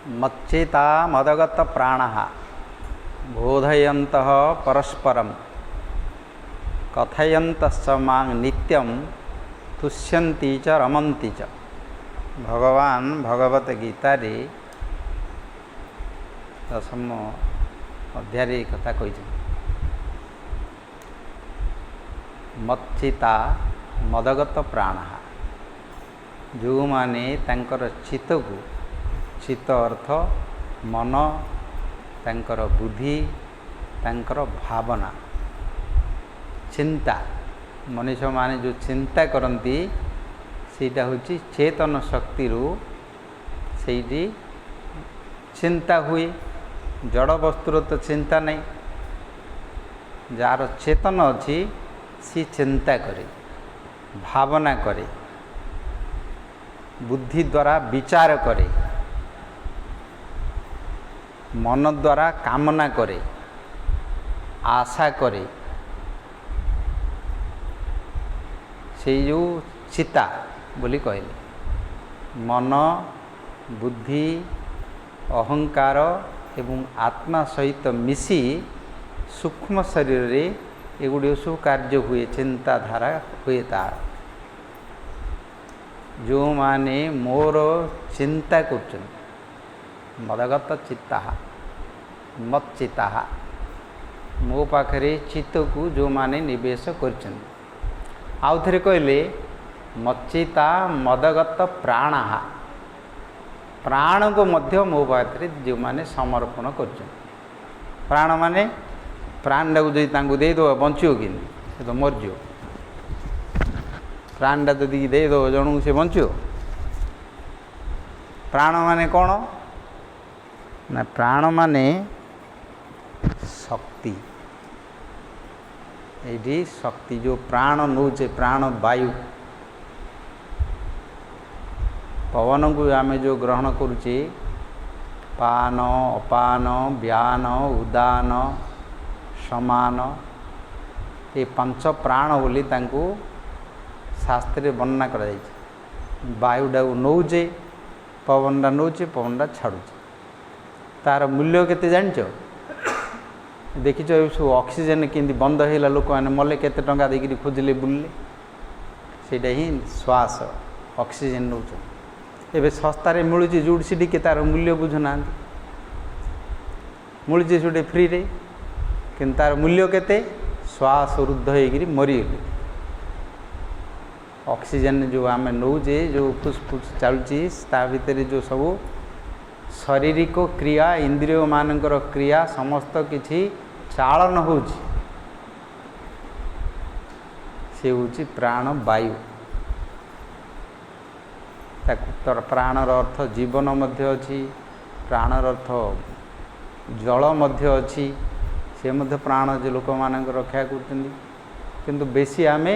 मच्चिता मदगत प्राण बोधयंत परस्परम कथयंत मां नित्यं तुष्यन्ति च रमन्ति च। भगवान भगवत गीता रे 10 अध्याय कथा कही मच्चिता मदगत प्राण जो माने तांकर चित्त को चित्त अर्थ मन तांकर बुद्धि तांकर भावना चिंता मनुष्य माने जो चिंता करती सेटा होची चेतन शक्ति रु सेठी चिंता हुए। जड़ वस्तुर तो चिंता नहीं, जार चेतन अच्छी सी चिंता करे भावना करे बुद्धि द्वारा विचार करे मन द्वारा कामना करे आशा करे। से जो चिता बोली कहले मन बुद्धि अहंकार एवं आत्मा सहित मिसी सूक्ष्म शरीर रे एगुड़ी सब कार्य हुए चिंताधारा हुए तार जो माने मोर चिंता कर मदगत चित्ता मच्चिता मो पाखरे चित्त को जो माने निवेश कर आउ थे कहले मच्चिता मदगत प्राण प्राण को मध्य मो पाखरे जो माने समर्पण कर प्राण माने प्राणटा को जो देद बचो कि तो मरज प्राणटा जदि देद जन से बचो। प्राण माने कौन ना प्राण माने शक्ति ये शक्ति जो प्राण नौचे प्राण वायु पवन को आम जो ग्रहण करुचे पान अपान व्यान उदान समान ये 5 प्राण बोली तांको शास्त्र वर्णना कर वायुटा नौचे पवनटा नौचे पवनटा छाड़ुचे तार मूल्य केते जानिच देखिच सब ऑक्सीजन केंदी बंद हैला लोक माने मले केते टंका देकरी खोजले बुलले सेटा ही श्वास ऑक्सीजन नौच एबे सस्तारे मिलुची जोड़ सीटी के तार मूल्य बुझुना मिलुची जोड़े फ्री रे किंतु तार मूल्य केते श्वास रुद्ध होगी मरीगले। ऑक्सीजन जो आम नौचे जो फुसफुस चलुची ता भितर जो सब शारीरिक क्रिया इंद्रिय मानकर क्रिया समस्त किछि चालन होछि से होछि प्राण वायु तार प्राणर अर्थ जीवन मध्य अछि प्राणर अर्थ जल मध्य अछि से मध्य प्राण जो लोक मानक रक्षा करछन्ति किंतु बेसी आमे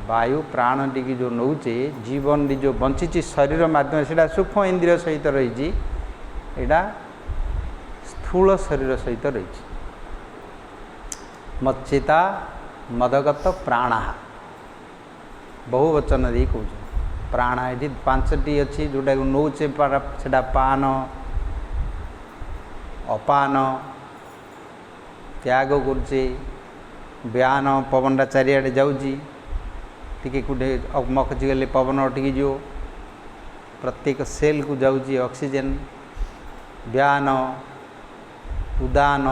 वायु प्राण टी जो नौचे जीवन जो बंची शरीर माध्यम से सूक्ष्म इंद्रिय सहित रही एटा स्थूल शरीर सहित रही मच्चिता मदगत प्राण बहुवचन दे कह प्राण ये 5टी अच्छी जोटा नौचे से पान अपान त्याग करुचे व्यान पवनटा चारिआडे जाऊँगी टिके कूटे मखची गले पवन उठिकी जो प्रत्येक सेल को जाऊँगी ऑक्सीजन व्यान उदान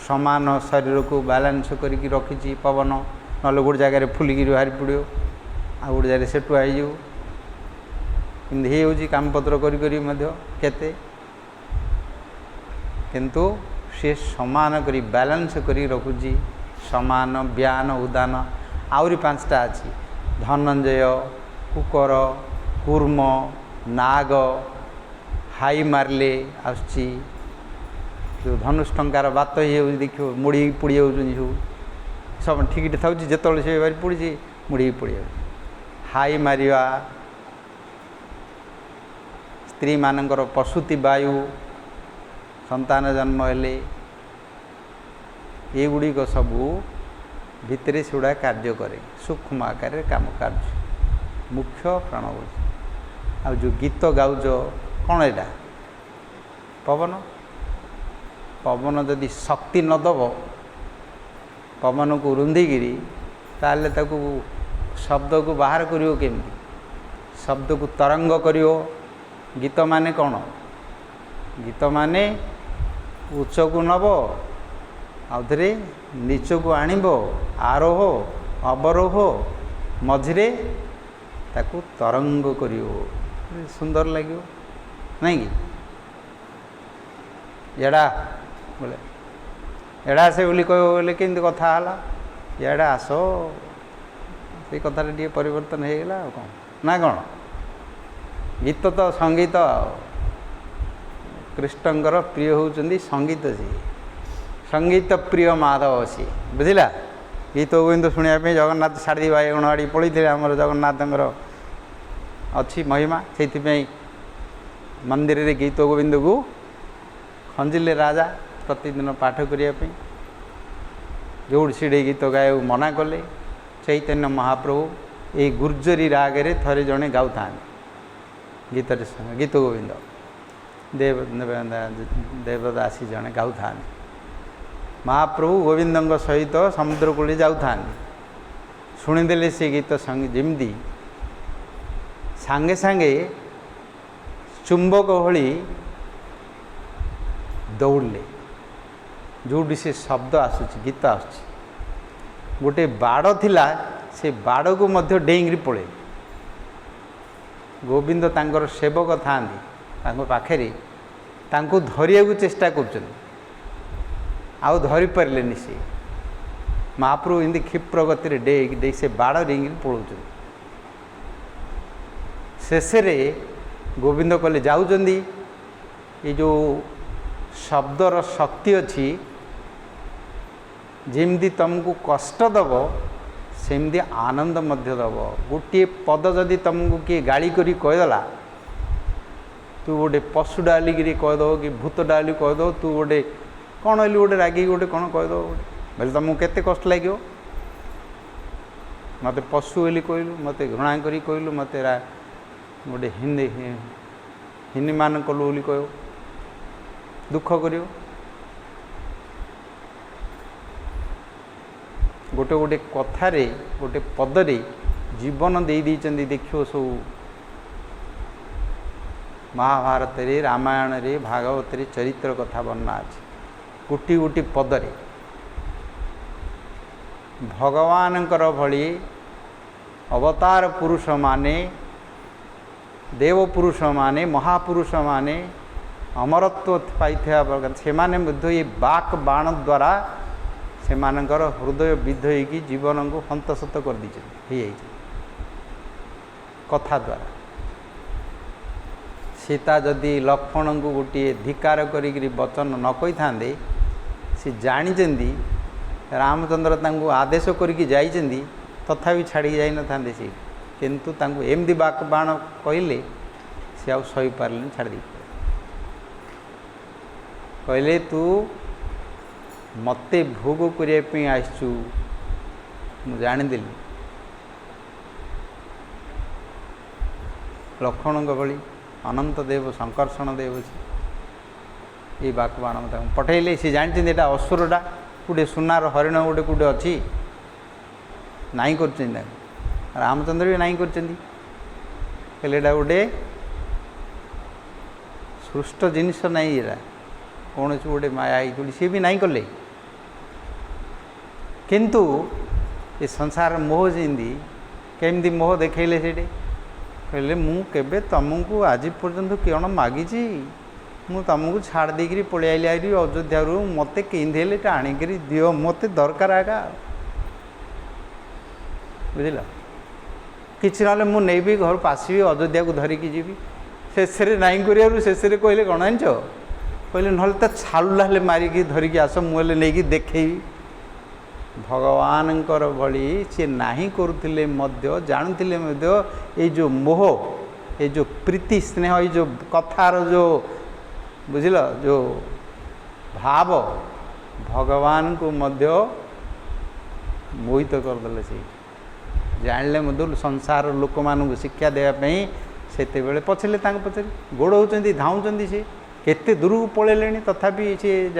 समान शरीर को बैलेंस करिकी रखी पवन ना गोटे जगार फुलिकी बाहरी पड़ो आ गोटे जगह सेटू आई कि कामपत्र केते किंतु सी समान करी बैलेंस करी रखुची समान व्यान उदान आउरी 5टा अच्छी धनंजय कुकर कूर्म नाग हाई मारले आसुची जो धनुष टंकार बात ही देखो मुड़ी पुड़ी सब सब ठीक था जो से बारी पड़ी मुड़ी पुड़ी हाई मारिवा स्त्री मानकर प्रसूति वायु संतान जन्म हेले ये गुड़िक सबू भितरे सेगुड़ा कार्य करे सूक्ष्म आकार काम कार्य मुख्य प्राण आ जो गीत गाउज कौन एटा पवन पवन जदि शक्ति न दब पवन को रुंधिगिरी ताले ताकू शब्द को बाहर करियो केमती शब्द को तरंग करियो। गीत माने कौन गीत माने उच्च को नब आउथरे नीच को आणिब आरोह अवरोह मझिरे ताकू तरंग करियो सुंदर लगे नहीं कि एड़ा बोले एड़ा से बोली कह बोले केमती कथा है एड़ा आस से कथा टे परिवर्तन हो गला कौन ना कौन गीत तो संगीत कृष्णकर प्रिय होउचंदी संगीत सी संगीत प्रिय माधव सी बुझिला गीत गोविंद शुणा जगन्नाथ साड़ी बाईगण आड़ी पड़ी थे आमर जगन्नाथ अच्छी महिमा से मंदिर रे गीत गोविंद को खंजिले राजा प्रतिदिन पाठ करने जो सीढ़े गीत गाय मना कले चैतन्य महाप्रभु ये गुर्जरी राग रे थरे जड़े गाऊता गीत गीत गोविंद देवदासी जड़े गाऊता महाप्रभु गोविंद सहित समुद्र कूल जाऊँ शुणीदे से गीत जमी सांगे सांगे चुंबक भली दौड़े जोटी से शब्द आसूची गीत आसूची गोटे बाड़ थिला से बाड़ को मध्य डेंगरी पड़े गोविंद तांकर सेवक था पाखे धरिया को चेष्टा कर धरी पारे से महाप्रभु इमती क्षिप्र गति डे से बाड़ डेंगी पड़ो शेषे गोविंद कहले जाऊँगी ये जो शब्दर शक्ति अच्छी जमी तुमको कष्ट दब सेमती आनंद मध्य दब गोटे पद जदि तुमको किए गाड़ी करी कहीदेला तू गोटे पशु डाली कहीदे कि भूत डाली कहीदे तू गोटे कौन है गोटे रागी गोटे कौन कहीदे बोले तुमको केते कष्ट लगे मत पशु बोली कहलु मत घृणा करी कहलु मत गोटे हिंदी हिंदी मान कलु बोली कह दुख कर गोटे गोटे कथारे गोटे पदरे जीवन दे देखियो सब महाभारत रे रामायण रे भागवत रे चरित्र कथा वर्णना अच्छे गोटी गोटी पदरे भगवानंकर भली अवतार पुरुष माने देव पुरुष माने महापुरुष माने अमरत्व पाई से ये बाक बाण द्वारा से हृदय विद्ध होगी जीवन को हंतसत कर दी कथा द्वारा सीता जदि लक्ष्मण को गोटे धिकार करी वचन न कही था सी जानी रामचंद्र तांको आदेश करके जाइछन्ती तथापि छाड़ी जाई न थांदे सी किंतु तांको एमदी बाक बाण कहले से आ सही पारले छाड़ दी कहले तू मते भोग करने आसचु मु जानीदेली लक्ष्मण भली अनंत देव संकर्षण देव ये बाक बाण पठेले सी जानते यहाँ असुरटा गोटे सुनार हरिण गोटे कौटे अच्छी नाई कर रामचंद्र भी नाई कर गोटे सृष्ट जिनिस नाई ये कौन गोटे माया ही सी भी नाई कले किंतु ये संसार मोह जिंदी केमती मोह देखले से कहले मु केबे तुमको आज पर्यंत कौन मागी मु तुमको छाड़ देकरी पलि आइली आरी अयोध्या रू मत केंदे आणिक दियो मत दरकार आगा बुझल किसी ना मु नहीं घर पासबी अयोध्या को धरिकी जी शेष नाई कर शेष कहले कौन जानच कहले ना तो छालुला मारिकी धरिकी आस मुझे नहीं देखेबी भगवानंकर भली सी नहीं करुले जानते ये जो मोह ये जो प्रीति स्नेह ये जो कथार जो बुझल जो भाव भगवान को मध्य मोहित करदे से जानले संसार लोक मान शिक्षा देवाई से पछले पछले गोड़ होती धाऊँ से केते दूर को पलैले तथापि सी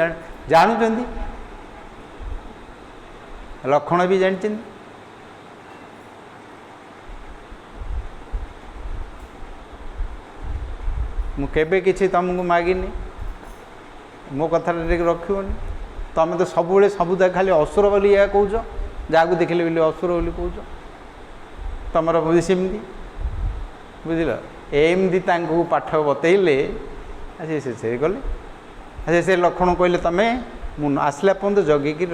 जानुंट लक्षण भी जानते मुझे किसी तुमको मागिनी मो कथा रखनी तुम तो सब सब खाली असुर बोली या कौच जहाँ को देखिले बोली असुर बोली कौच तुम सेमती बुझल एमती पाठ बतईले से गले अच्छा से लक्षण कहले तुम्हें आसला पर्यंत जगिकी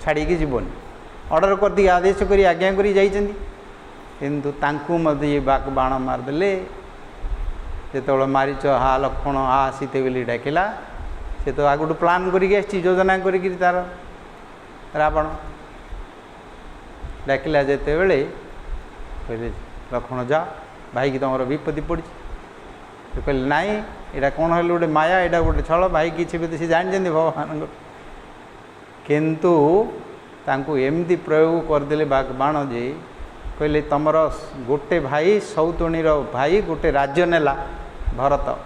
छाड़ी जीवनी अर्डर कर दी आदेश कर आज्ञा कर किंतु बाक बाण मारदे जो मारीच हा लक्षण हा सीते बोली डाकिला से तो आगुट प्लान करी योजना करी तार रावण डाकिला जिते बड़े कहले लक्षण जा भाई की तुम विपत्ति पड़ी तो कहले नाई यहाँ कौन है गोटे माया यहाँ गोटे छल भाई किसी भी सी जानते भगवान किंतु तांको एमती प्रयोग करदे बाण जे कहले तुमर गोटे भाई सौतुणी भाई गोटे राज्य नेला भरत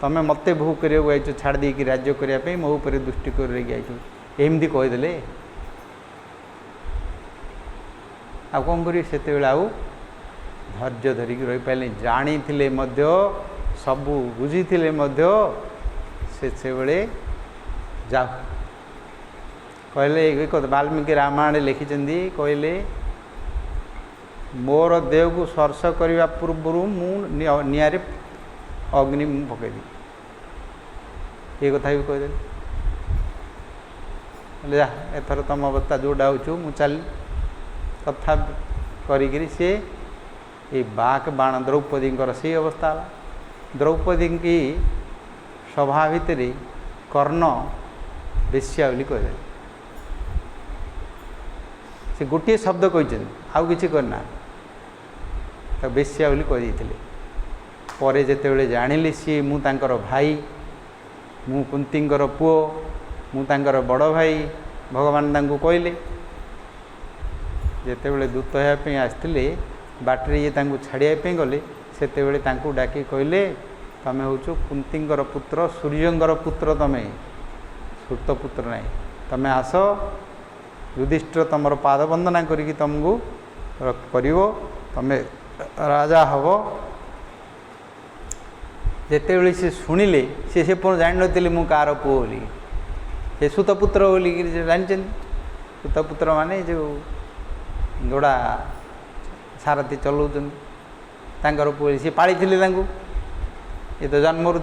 तमें मत भू कर छाड़ दी राज्य करने मो उपर दृष्टि करमती कहीदे आ कौन कर धैर्य धरिकी रही पारे जानी सबू बुझी से बेले जाओ कहले वाल्मीकि रामायण लिखिं कहले मोर देह को स्पर्श करने पूर्व निआरे अग्नि पकईदी ये कथा भी कहीदे जा एथर तुम अवस्था जोड़ा हो मु चल कथा करी सी ये बाक बाण द्रौपदी से अवस्था द्रौपदी की सभा भितर कर्ण बेश्या बोली कहीदे से गोटे शब्द कहते आउ कि करना बेश्या बोली कहीदे पर जिते जानिली सी मुझर भाई मु कुंतींकर पुओ मुझर बड़ भाई भगवान तांको कहले जिते बड़े दूत होगापी आसते बाटरे ये छाड़ापी गले से डाकी कहले तमें हूँ कुंतींकर पुत्र सूर्यंकर पुत्र तमें सूत पुत्र ना तमें आस युधिष्ठिर तुम पाद वंदना करी तुमको कर तमें राजा हब जिते सी शुणिले सी पुनः जान नी मु कार पुओ बोली से सूतपुत्र बोली जानते सूतपुत्र माने जो जोड़ा सारथी चलाऊँ पुओ सी पाड़ी ये तो जन्मरू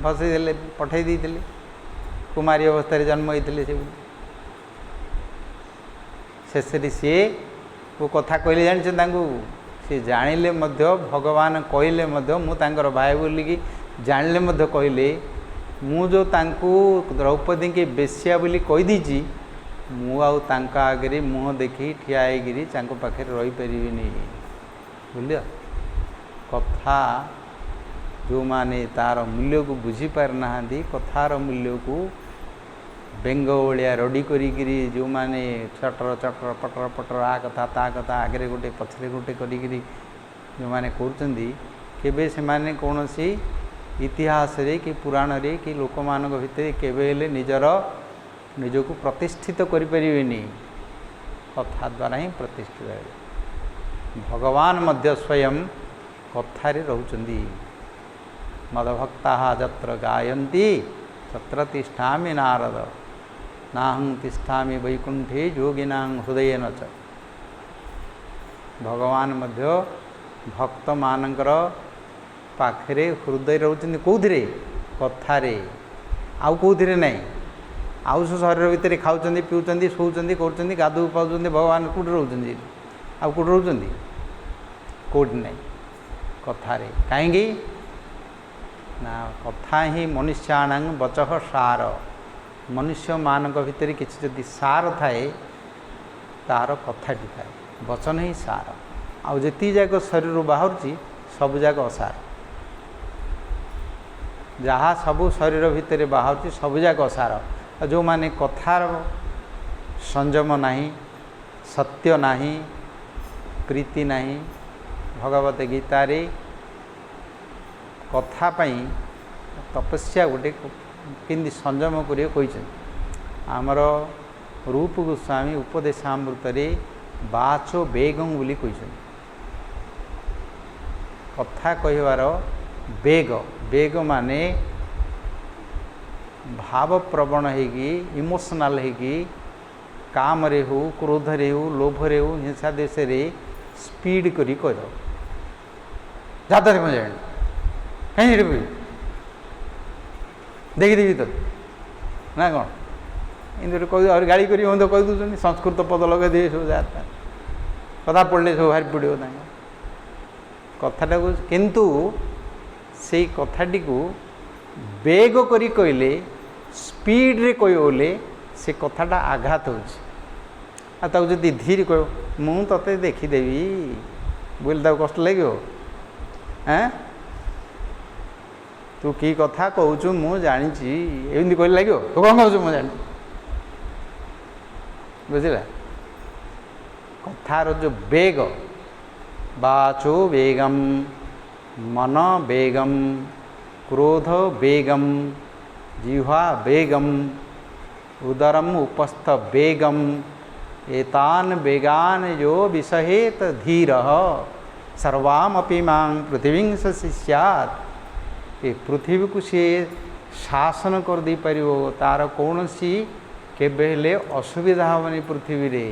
फसईदे पठे कुमारी अवस्था जन्म होते शेष सी वो कथा कहले जानते सी जानिले भगवान कहले मुझर भाई बोलिकी जानिले कहले मु जो द्रौपदी की बेश्या बोली कहीदी मुझे मुह देखी ठिया पाखे रही पारि बुझल कथा जो माने तार मूल्य को बुझी पार ना कथार मूल्य को बेंग भाया रड़ी करी जो माने चटर चटर पटर पटर आ कथा ता कथा आगे गोटे पछरे गोटे करी जो माने केबे से माने कौन सी इतिहास रे कि पुराण रे कि लोक मान भितर केबे निजर निजको प्रतिष्ठित करि परिबेनी कथा द्वारा ही प्रतिष्ठित है भगवान मध्य स्वयं कथारे रहउचंदी मदभक्ता जत्र गायन्ति तत्र तिष्ठामि नारद नाहं तिष्ठामि वैकुंठे योगिनां हृदयेन च भगवान मध्य भक्त मानकर पाखरे हृदय रहउचंदी कौथिरे कथारे आउ कौथिरे नहीं आउ सब शरीर भितर खाऊँ पीऊँ शोचंदी कर गाधु पाँच भगवान कौट रोचे आउ कौट रोचे कौट नहीं कथारे कहीं ना कथा ही मनुष्याणां वचः सार मनुष्य मानक भितर किसी जदि सार थाए तार कथाटी थाए वचन ही सार आउ जी जाक शरीर बाहर सब जाक असार जहाँ सबू शरीर भितर बाहर सब जाक असार जो माने कथार संयम नहीं सत्य नहीं प्रीति नहीं भगवत गीतारे कथा तपस्या गोटे केमती संयम करिए कही आमर रूप गोस्वामी उपदेशामृत बाचो बेगं बोली कही कथा कहवार बेग बेग माने भाव प्रवण होगी इमोशनाल होगी काम रे हो क्रोध रे हो लोभ रे हो हिंसा देश रे स्पीड करी कह जाता मुझे जानी कहीं देखीदेवी तो ना कौन इन्हें कह गाड़ी कर कह दूसरी संस्कृत पद लगे दे सब जाता कथा पढ़ले सब भारी पड़ो कथाटा को किंतु से कथाटी को बेग करी कहले स्पीड रे कहले से कथाटा आघात हो जदि धीरे कह मु ते देखीदेवी बोले कष्ट लगे हैं तू कि कथा कहूँ मु जानी एमती कहले लगे तू कौन कहूँ मुझे जानी बुझला कथार जो बेग बाचो बेगम मन बेगम क्रोध बेगम जिह्वा बेगम उदरम उपस्थ बेगम एतान बेगान यो विषहेत धीर सर्वामपि मां पृथ्वीं सस्यात् ये पृथ्वी को सी शासन कर दे पारिबो तार कौन सी केबे हेले असुविधा हेनी पृथ्वी रे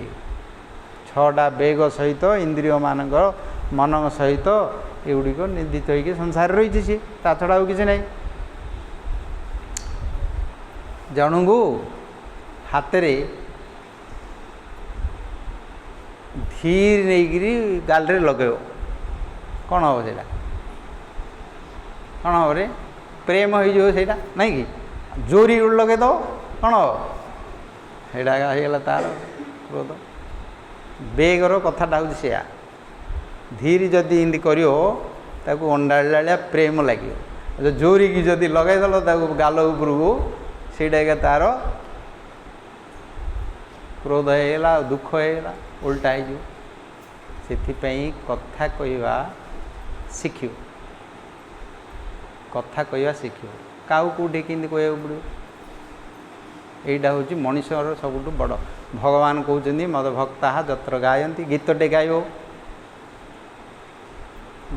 छटा बेग सहित इंद्रिय मानक मन सहित एगुड़िक निंदित होकर संसार रही सी ता छड़ा और किसी नहीं जन को हाथ में धीर नहीं गाल लगे कौन हम से कौन हम रे प्रेम हो नहीं कि जोरी लगे दो कौन हम सेटा तार क्रोध बेगर कथाटा हूँ से धीरे जदि इमती कर अंडाड़ा प्रेम लगे जोरी की जदि लगेदेल गाल उपरको से तार क्रोध होगा दुख होगा उल्टा हो कथा कहवा शिख कथा कहवा शिख क्या कौटे कि कह पड़ो यहाँ हूँ मनीषर सबुठ बड़ भगवान कहते मद भक्ता जत्र गायंती गीतटे गाइब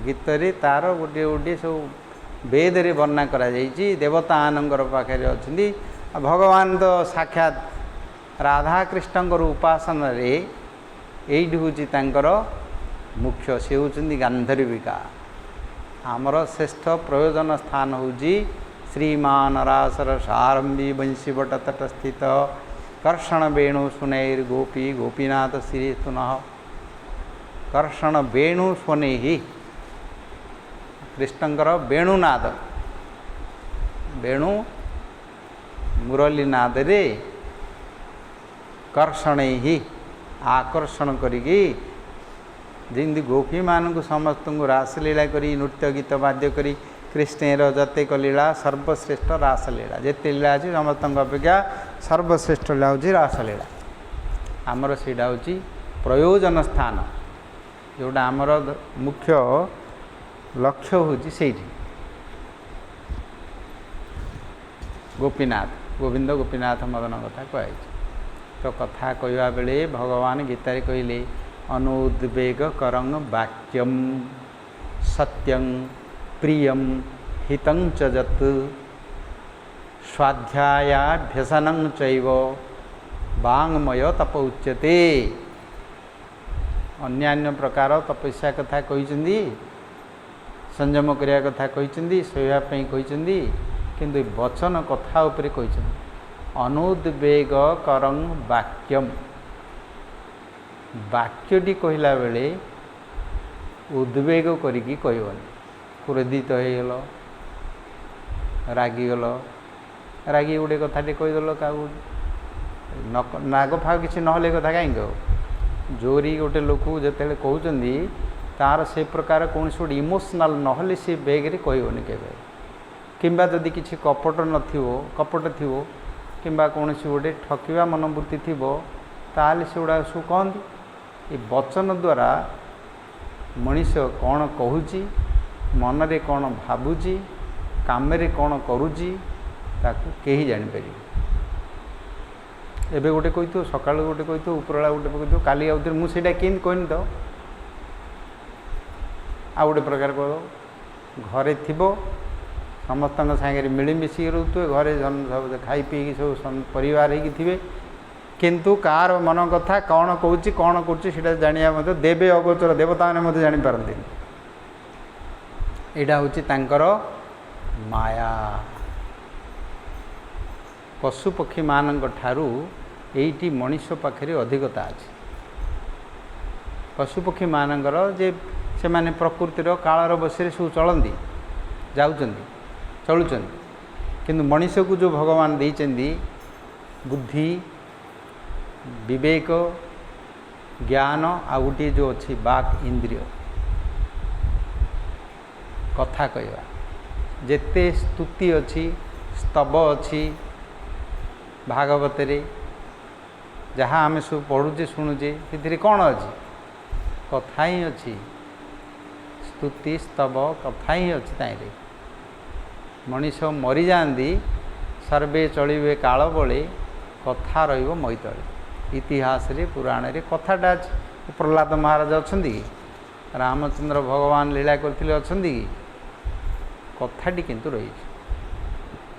गीतरे तार गोटे गोटे सब वेद रे वर्णना करा देवता आनंगर पाखे अच्छा भगवान तो साक्षात राधा कृष्णकर उपासना यही हूँ मुख्य से होती गांधर्विका आमर श्रेष्ठ प्रयोजन स्थान हूँ श्रीमान रासर सारंभी बंशीवट तट स्थित कर्षण वेणु सुनैर गोपी गोपीनाथ श्री सुनः कर्षण वेणु सुने ही कृष्णकर वेणुनाद वेणु मुरलीनाद रे कर्षण ही आकर्षण करी जमी गोपी मानक समस्त को रासलीला करी नृत्य गीत वाद्य करी कृष्णर जतेक लीला सर्वश्रेष्ठ रासलीला जिते लीला अच्छी समस्त अपेक्षा सर्वश्रेष्ठ लीला हूँ रासलीला आमर से हूँ प्रयोजन स्थान जोटा आमर मुख्य लक्ष्य हूँ से गोपीनाथ गोविंद गोपीनाथ मदन कथा कह तो कथा कहवा बेले भगवान गीतारे कहले अनुद्वेग करंग वाक्यम सत्यं प्रियं हितं च जत् स्वाध्यायाभ्यसनं चैव वाङ्मय तप उच्यते अन्यान्य प्रकार तपस्या कथा कही संयम करने कथा कही शोवाई कही किंतु वचन कथा उपरे कही अनुद्वेग करं वाक्यम वाक्यटी कहला बेले उद्वेग करिकी कहबनी क्रोधित होगल रागिगल रागी गोटे कथाटे कहीदेल क्या नाग फाग किसी ना कथा कहीं कह जोरी गोटे लोक जिते कहते तार से प्रकार कौन गोटे इमोशनाल ना सी बेग्रे कहबनी केवे किंबा जदि किसी कपट कपट थी किंबा कौन गोटे ठकिवा मनोवृत्ति थी ताल से गुड़ा सब कहती ये वचन द्वारा मनीष कौन कहूँ मनरे कौन भावुची କାମରେ କ'ଣ କରୁଛି ତାକୁ କେହି ଜାଣିପାରିବେ। ଏବେ ଗୋଟେ କହିଥିବ, ସକାଳୁ ଗୋଟେ କହିଥିବ, ଉପରବେଳା ଗୋଟେ କହିଥିବ, କାଲି ଆଉଥିରେ ମୁଁ ସେଇଟା କେମିତି କହିନି ତ ଆଉ ଗୋଟେ ପ୍ରକାର କହିବ। ଘରେ ଥିବ, ସମସ୍ତଙ୍କ ସାଙ୍ଗରେ ମିଳିମିଶିକି ରହୁଥିବେ, ଘରେ ସବୁ ଖାଇ ପିଇକି ସବୁ ପରିବାର ହେଇକି ଥିବେ, କିନ୍ତୁ କାହାର ମନ କଥା କ'ଣ କହୁଛି କ'ଣ କରୁଛି ସେଇଟା ଜାଣିବା ମଧ୍ୟ ଦେବେ ଅଗୋଚର, ଦେବତାମାନେ ମଧ୍ୟ ଜାଣିପାରନ୍ତିନି। ଏଇଟା ହେଉଛି ତାଙ୍କର ମାୟା। ପଶୁପକ୍ଷୀମାନଙ୍କ ଠାରୁ ଏଇଠି ମଣିଷ ପାଖରେ ଅଧିକତା ଅଛି। ପଶୁପକ୍ଷୀମାନଙ୍କର ଯେ ସେମାନେ ପ୍ରକୃତିର କାଳର ବଶରେ ସବୁ ଚଳନ୍ତି, ଯାଉଛନ୍ତି, ଚଳୁଛନ୍ତି, କିନ୍ତୁ ମଣିଷକୁ ଯେଉଁ ଭଗବାନ ଦେଇଛନ୍ତି ବୁଦ୍ଧି, ବିବେକ, ଜ୍ଞାନ, ଆଉ ଗୋଟିଏ ଯେଉଁ ଅଛି ବାକ୍ ଇନ୍ଦ୍ରିୟ, କଥା କହିବା, ଯେତେ ସ୍ତୁତି ଅଛି, ସ୍ତବ ଅଛି ଭାଗବତରେ, ଯାହା ଆମେ ସବୁ ପଢ଼ୁଛେ ଶୁଣୁଛେ, ସେଥିରେ କ'ଣ ଅଛି? କଥା ହିଁ ଅଛି। ସ୍ତୁତି ସ୍ତବ କଥା ହିଁ ଅଛି ତାଇରେ। ମଣିଷ ମରିଯାଆନ୍ତି, ସର୍ବେ ଚଳିବେ କାଳ ବଳେ, କଥା ରହିବ ମୈତଳେ। ଇତିହାସରେ ପୁରାଣରେ କଥାଟା ଅଛି। ପ୍ରହ୍ଲାଦ ମହାରାଜ ଅଛନ୍ତି କି? ରାମଚନ୍ଦ୍ର ଭଗବାନ ଲୀଳା କରିଥିଲେ ଅଛନ୍ତି କି? କଥାଟି କିନ୍ତୁ ରହିଛି।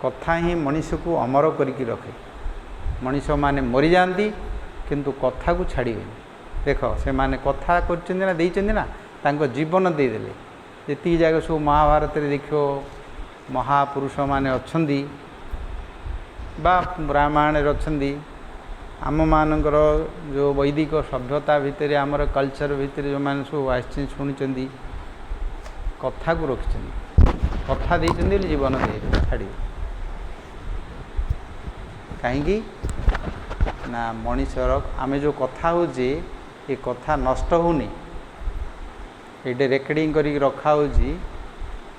କଥା ହିଁ ମଣିଷକୁ ଅମର କରିକି ରଖେ। ମଣିଷମାନେ ମରିଯାଆନ୍ତି କିନ୍ତୁ କଥାକୁ ଛାଡ଼ିବେନି। ଦେଖ, ସେମାନେ କଥା କରିଛନ୍ତି ନା, ଦେଇଛନ୍ତି ନା, ତାଙ୍କ ଜୀବନ ଦେଇଦେଲେ। ଯେତିକି ଜାଗା ସବୁ ମହାଭାରତରେ ଦେଖିବ ମହାପୁରୁଷମାନେ ଅଛନ୍ତି ବା ରାମାୟଣରେ ଅଛନ୍ତି, ଆମମାନଙ୍କର ଯେଉଁ ବୈଦିକ ସଭ୍ୟତା ଭିତରେ, ଆମର କଲଚର ଭିତରେ ଯେଉଁମାନେ ସବୁ ଆସିଛନ୍ତି, ଶୁଣିଛନ୍ତି, କଥାକୁ ରଖିଛନ୍ତି, କଥା ଦେଇଛନ୍ତି ବୋଲି ଜୀବନ ଦେଇଦେବେ, ଛାଡ଼ିବେ। କାହିଁକି ନା ମଣିଷର ଆମେ ଯେଉଁ କଥା ହେଉଛେ, ଏ କଥା ନଷ୍ଟ ହେଉନି। ଏଇଟା ରେକର୍ଡ଼ିଂ କରିକି ରଖାହେଉଛି,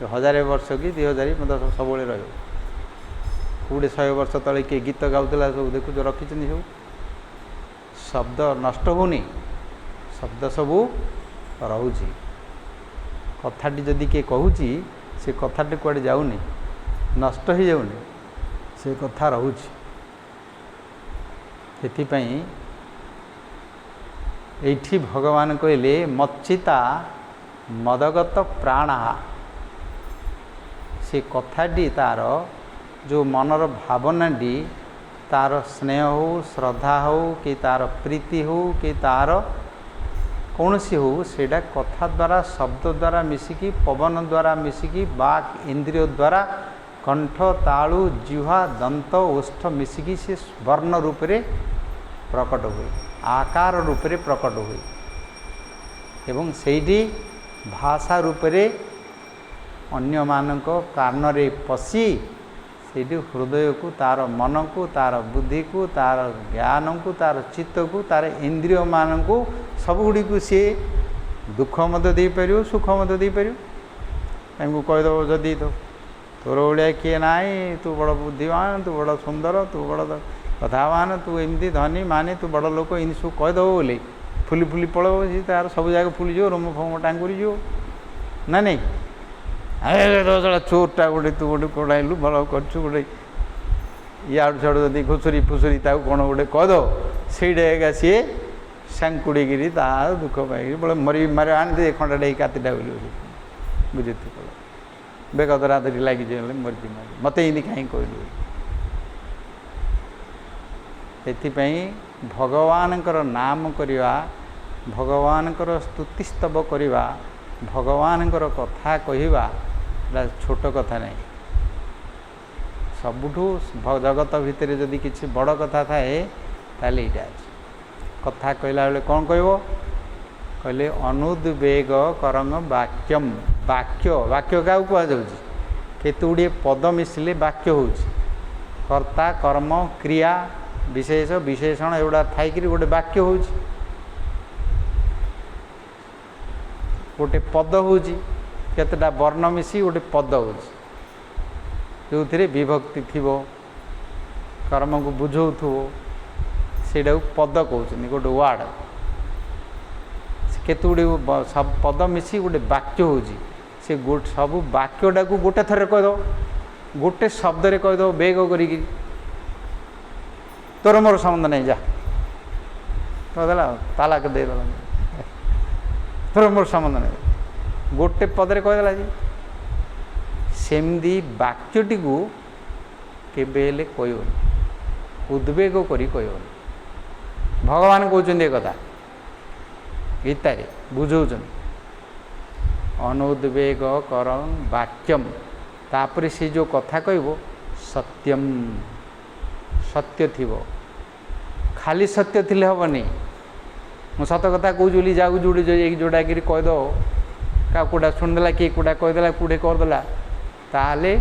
1000 ବର୍ଷ କି 2000 ମଧ୍ୟ ସବୁବେଳେ ରହିବ। କୋଉଠି 100 ବର୍ଷ ତଳେ କିଏ ଗୀତ ଗାଉଥିଲା ସବୁ ଦେଖୁଛ, ରଖିଛନ୍ତି ସବୁ। ଶବ୍ଦ ନଷ୍ଟ ହେଉନି, ଶବ୍ଦ ସବୁ ରହୁଛି। କଥାଟି ଯଦି କିଏ କହୁଛି, ସେ କଥାଟି କୁଆଡ଼େ ଯାଉନି, ନଷ୍ଟ ହେଇଯାଉନି, ସେ କଥା ରହୁଛି। ସେଥିପାଇଁ ଏଇଠି ଭଗବାନ କହିଲେ ମଚ୍ଚିତା ମଦଗତ ପ୍ରାଣା। ସେ କଥାଟି ତା'ର ଯେଉଁ ମନର ଭାବନାଟି, ତା'ର ସ୍ନେହ ହେଉ, ଶ୍ରଦ୍ଧା ହେଉ, କି ତା'ର ପ୍ରୀତି ହେଉ, କି ତା'ର କୌଣସି ହେଉ, ସେଇଟା କଥା ଦ୍ୱାରା, ଶବ୍ଦ ଦ୍ୱାରା ମିଶିକି, ପବନ ଦ୍ୱାରା ମିଶିକି, ବାକ୍ ଇନ୍ଦ୍ରିୟ ଦ୍ୱାରା, କଣ୍ଠ, ତାଳୁ, ଜିହ୍ୱା, ଦନ୍ତ, ଓଷ୍ଠ ମିଶିକି ସେ ବର୍ଣ୍ଣ ରୂପରେ ପ୍ରକଟ ହୁଏ, ଆକାର ରୂପରେ ପ୍ରକଟ ହୁଏ, ଏବଂ ସେଇଠି ଭାଷା ରୂପରେ ଅନ୍ୟମାନଙ୍କ କାନରେ ପଶି ସେଇଠି ହୃଦୟକୁ, ତା'ର ମନକୁ, ତା'ର ବୁଦ୍ଧିକୁ, ତା'ର ଜ୍ଞାନକୁ, ତା'ର ଚିତ୍ତକୁ, ତା'ର ଇନ୍ଦ୍ରିୟମାନଙ୍କୁ ସବୁଗୁଡ଼ିକୁ ସିଏ ଦୁଃଖ ମଧ୍ୟ ଦେଇପାରିବ, ସୁଖ ମଧ୍ୟ ଦେଇପାରିବ। ତାଙ୍କୁ କହିଦେବ ଯଦି ତୋର ଭଳିଆ କିଏ ନାହିଁ, ତୁ ବଡ଼ ବୁଦ୍ଧିମାନ, ତୁ ବଡ଼ ସୁନ୍ଦର, ତୁ ବଡ଼ କଥାବାନ, ତୁ ଏମିତି ଧନୀ ମାନେ, ତୁ ବଡ଼ ଲୋକ, ଏମିତି ସବୁ କହିଦେବ ବୋଲି ଫୁଲି ଫୁଲି ପଳେଇବ। ସେ ତା'ର ସବୁ ଜାଗା ଫୁଲିଯିବ, ରୋମ ଫୋମ ଟାଙ୍ଗୁରିଯିବ ନା ନାଇଁ। ଚୋରଟା ଗୋଟେ, ତୁ ଗୋଟେ କୋଡ଼ାଇଲୁ, ଭଲ କରିଛୁ, ଗୋଟେ ଇଆଡ଼ୁ ସିଆଡ଼ୁ ଯଦି ଘୁଷୁରି ଫୁସୁରି ତାକୁ କ'ଣ ଗୋଟେ କହିଦେବ, ସେଇଟା ଏକା ସିଏ ସାଙ୍କୁଡ଼ିକିରି ତା ଦୁଃଖ ପାଇକିରି ବଳେ ମରି ମାରି ଆଣିଦେ ଖଣ୍ଡାଟା ଏଇ କାତିଟା ବୋଲି ବୁଝିଥିବ, ବେକ ଧରା ଧରି ଲାଗିଯିବ, ମରିଛି ମାରି ମୋତେ ଏମିତି କାହିଁକି କହିଲୁ। ସେଥିପାଇଁ ଭଗବାନଙ୍କର ନାମ କରିବା, ଭଗବାନଙ୍କର ସ୍ତୁତିସ୍ତବ କରିବା, ଭଗବାନଙ୍କର କଥା କହିବା, ଏଇଟା ଛୋଟ କଥା ନାହିଁ। ସବୁଠୁ ଜଗତ ଭିତରେ ଯଦି କିଛି ବଡ଼ କଥା ଥାଏ ତାହେଲେ ଏଇଟା ଅଛି। କଥା କହିଲା ବେଳେ କ'ଣ କହିବ କହିଲେ, ଅନୁଦ୍ବେଗ କରଙ୍ଗ ବାକ୍ୟମ୍। ବାକ୍ୟ, ବାକ୍ୟ କାହାକୁ କୁହାଯାଉଛି? କେତେ ଗୁଡ଼ିଏ ପଦ ମିଶିଲେ ବାକ୍ୟ ହେଉଛି। କର୍ତ୍ତା, କର୍ମ, କ୍ରିୟା, ବିଶେଷ, ବିଶେଷଣ ଏଗୁଡ଼ା ଥାଇକିରି ଗୋଟେ ବାକ୍ୟ ହେଉଛି। ଗୋଟେ ପଦ ହେଉଛି, କେତେଟା ବର୍ଣ୍ଣ ମିଶି ଗୋଟେ ପଦ ହେଉଛି, ଯେଉଁଥିରେ ବିଭକ୍ତି ଥିବ, କର୍ମକୁ ବୁଝଉଥିବ, ସେଇଟାକୁ ପଦ କହୁଛନ୍ତି, ଗୋଟେ ୱାର୍ଡ଼। କେତେ ଗୁଡ଼ିଏ ପଦ ମିଶି ଗୋଟେ ବାକ୍ୟ ହେଉଛି। ସେ ସବୁ ବାକ୍ୟଟାକୁ ଗୋଟେ ଥରରେ କହିଦେବ, गोटे शब्द कहीदेव बेग करी तोर मोर संबंध नहीं जा कहीदेला तालाक देदेला तोर मोर संबंध नहीं गोटे पदरे कहीदेला जी सेमती वाक्यटी को केबेले कहबनी उद्वेग करी कहबनी भगवान कहते कथा गीतारे बुझाऊँ अनुद्वेग कर वाक्यम तापर से जो कथा कहब सत्यम सत्य थी खाली सत्य थिले हेनी मु सत कथा कहूँ जाऊ जोड़ी जोड़ा कि कहीद क्या कूटा शुणिदेला किए कूटा कहीदेला कूटे करदेला ताहले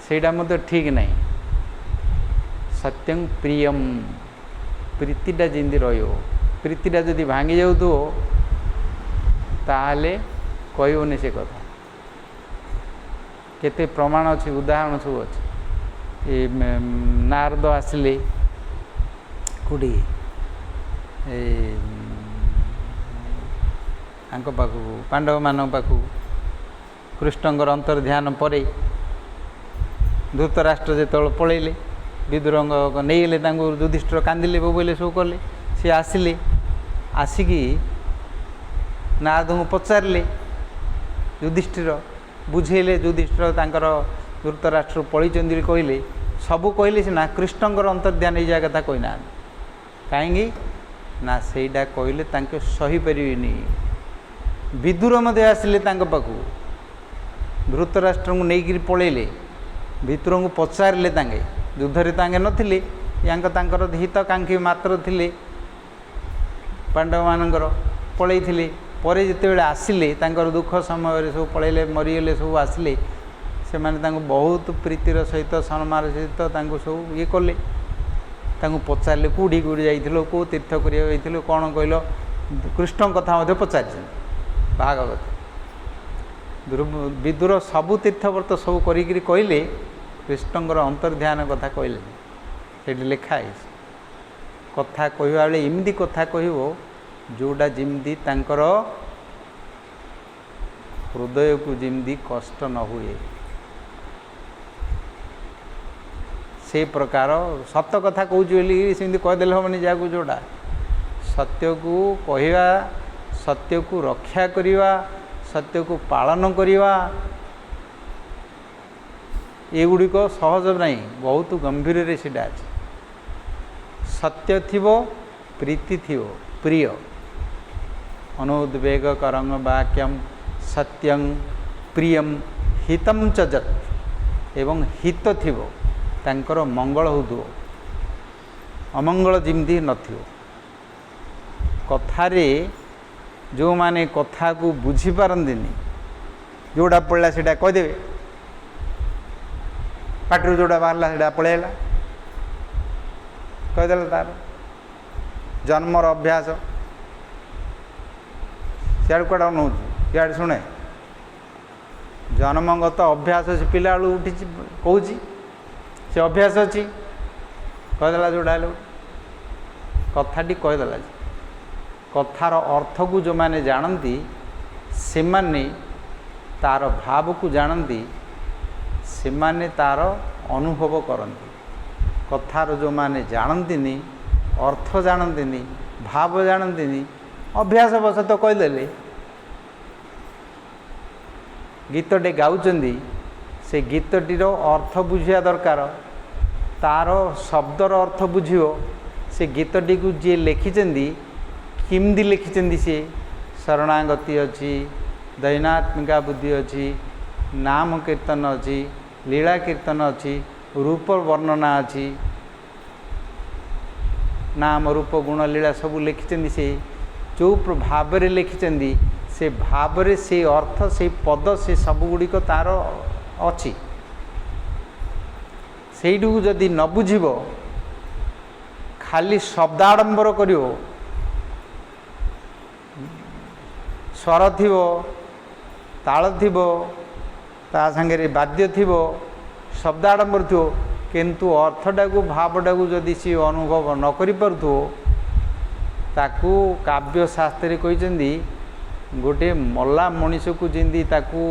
सेटा मत ठीक नहीं सत्यं प्रियम प्रीतिटा जिंदी प्रीतिटा जदि भांगी जाऊ ताहले कहबनी से कथा केते प्रमाण अच्छी उदाहरण सब अच्छे ये नारद आसिले कौटी पाखु पांडव मान पाखु कृष्णकर अंतर ध्यान पर धृतराष्ट्र जो पलैले विदुरंग नहींगले युधिष्ठिर कांदिले बोबले सब कले सी आसिले आसिकी नारद को पचारे युधिष्ठिर बुझेले युधिष्ठिर तांकर धृतराष्ट्र पलि कहले सबू कहले सीना कृष्णकर अंतर्ध्यान ये कथा कहना कहीं ना सेटा कहले तांके सही पारिनी विदुर मध्य आसिले पाखु धृतराष्ट्र को नहीं पलैले भितर को पचारे युद्धरे तांगे नथिले यांकर हितकांक्षी मात्र थिले पांडव मानकर पलैथिले परे जितेबाला आसिले तांकर दुख समय सब पलैले मरीगले सब आसिले से माने बहुत प्रीतिर सहित सम्मान सहित सब ये कले पचारे कौटी कौटी जाइल कौ तीर्थ कर कौन कहल कृष्ण कथा पचार भाग कथा विदुर सबू तीर्थव्रत सब कहले कृष्णकर अंतर्ध्यान कथा कहले से लिखाई कथा कहवा बेले एमती कथा कह जोड़ा जमी तांकर हृदय को जमी कष्ट न हुए से प्रकार सत कथा कहूँ सेमती कहीदेले हेनी जहाँ जोड़ा सत्य को कहवा सत्य को रक्षा करवा सत्य को पालन करवा एगुड़िक सहज नहीं बहुत गंभीर रे सीटा अच्छे सत्य थिबो प्रीति थिबो प्रिय अनुद्वेग करंग वाक्यम सत्यं प्रियम हितम च जत् एवं हित थिबो तांकर मंगल होदो अमंगल जिमती नथिबो कथारे जो माने कथा को बुझी पारंदिनी जोड़ा पड़ला सेटा कहीदेवे पाटिरू जोड़ा बाहरला सेटा पलैला कहीदेला तार जन्मर अभ्यास सियाड़ कड़ा नौ इे शुणे जन्मगत अभ्यास से पिला बेलू उठी कौच से अभ्यास अच्छी कहीदेला जोड़ा कथाटी कहीदेला कथार अर्थ को जो माने जानती से माने तार भाव को जानती से माने तार अनुभव करती कथार जो माने जानती अर्थ जानती भाव जानती अभ्यास बस तो कहीदेले गीतटे गाउचंदी से गीतटीर अर्थ बुझिया दरकार तार शब्दर अर्थ बुझियो से गीतटी को जी लिखिचंदी किमदी लिखिचंदी से शरणागति अच्छी दैनात्मिका बुद्धि अच्छी नाम कीर्तन अच्छी लीला कीर्तन अच्छी रूप वर्णना अच्छी नाम रूप गुण लीला सब लिखिचंदी से जो भाव लिखिचंदी से भाव से अर्थ से पद से सब गुड़िक तार अच्छी सेठू जदि न बुझिब खाली शब्दाडंबर करियो स्वर थिबो ताल थिबो ता संगे वाद्य थिबो शब्दाडंबर थिबो किंतु अर्थटा को भावटा को जदि सी अनुभव न करि परथो ताकू काव्य शास्त्री कहते गोटे मल्ला मनीष को जिंदी ताकू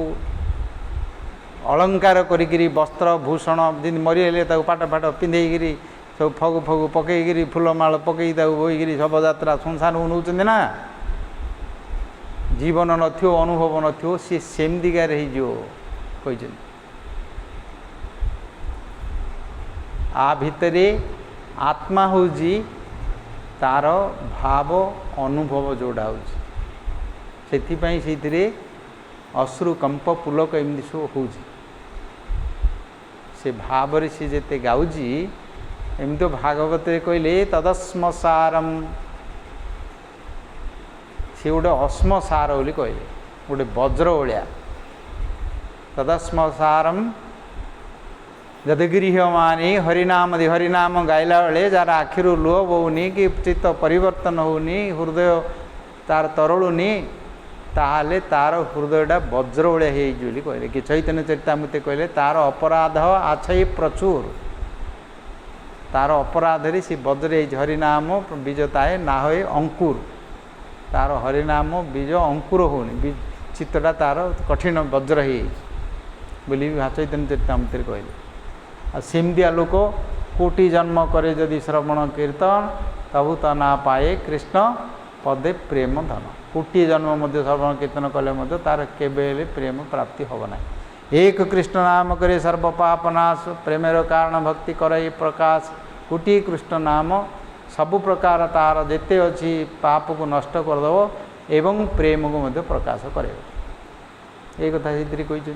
अलंकार करी वस्त्र भूषण जमी मरीगले पाट फाट पिंधेकरी सब फगु फगु पकईकरी फूलमाल पकई बोईकरी शवयात्रा संसार नौ ना जीवन नथो अनुभव नथो सी सेमतिकार हो आ भितरे आत्मा हूँ तार भाव अनुभव जोड़ा से अश्रु कंप पुलक एमती सब हो से भाव सी जेते गाउजी एमती तो भागवत कहले तदस्म सारम सी गोटे अस्म सार बोली कहले गोटे वज्र भाया तदस्म सारम जदगृहमानी हरिनाम हरिनाम गाइला बेले जार आखिर लुह बोनी कि चित्त परिवर्तन होनी हृदय तार तरलुनी ताहले तार हृदयटा वज्र भाया होली कहले कि चैतन्य चरितामृत कहले तार अपराध आछई प्रचुर तार अपराध सी वज्र हरिनाम बीजताए ना होए अंकुर तार हरिनाम बीज अंकुर होनी चित्तटा तार कठिन वज्र बोली चैतन्य चरितामृत कहले सेमतिया लोक कोटि जन्म करे जदि श्रवण कीर्तन तबु तो ना पाए कृष्ण पदे प्रेम धन कोटि जन्म मध्य श्रवण कीर्तन कले मध्य तार केबेले प्रेम प्राप्ति होब ना एक कृष्ण नाम करे सर्व पाप नाश प्रेमर कारण भक्ति करे प्रकाश कोटि कृष्ण नाम सबु प्रकार तार जेते अच्छी पाप को नष्ट करदेव एवं प्रेम को मध्य प्रकाश करे ये कथा से कही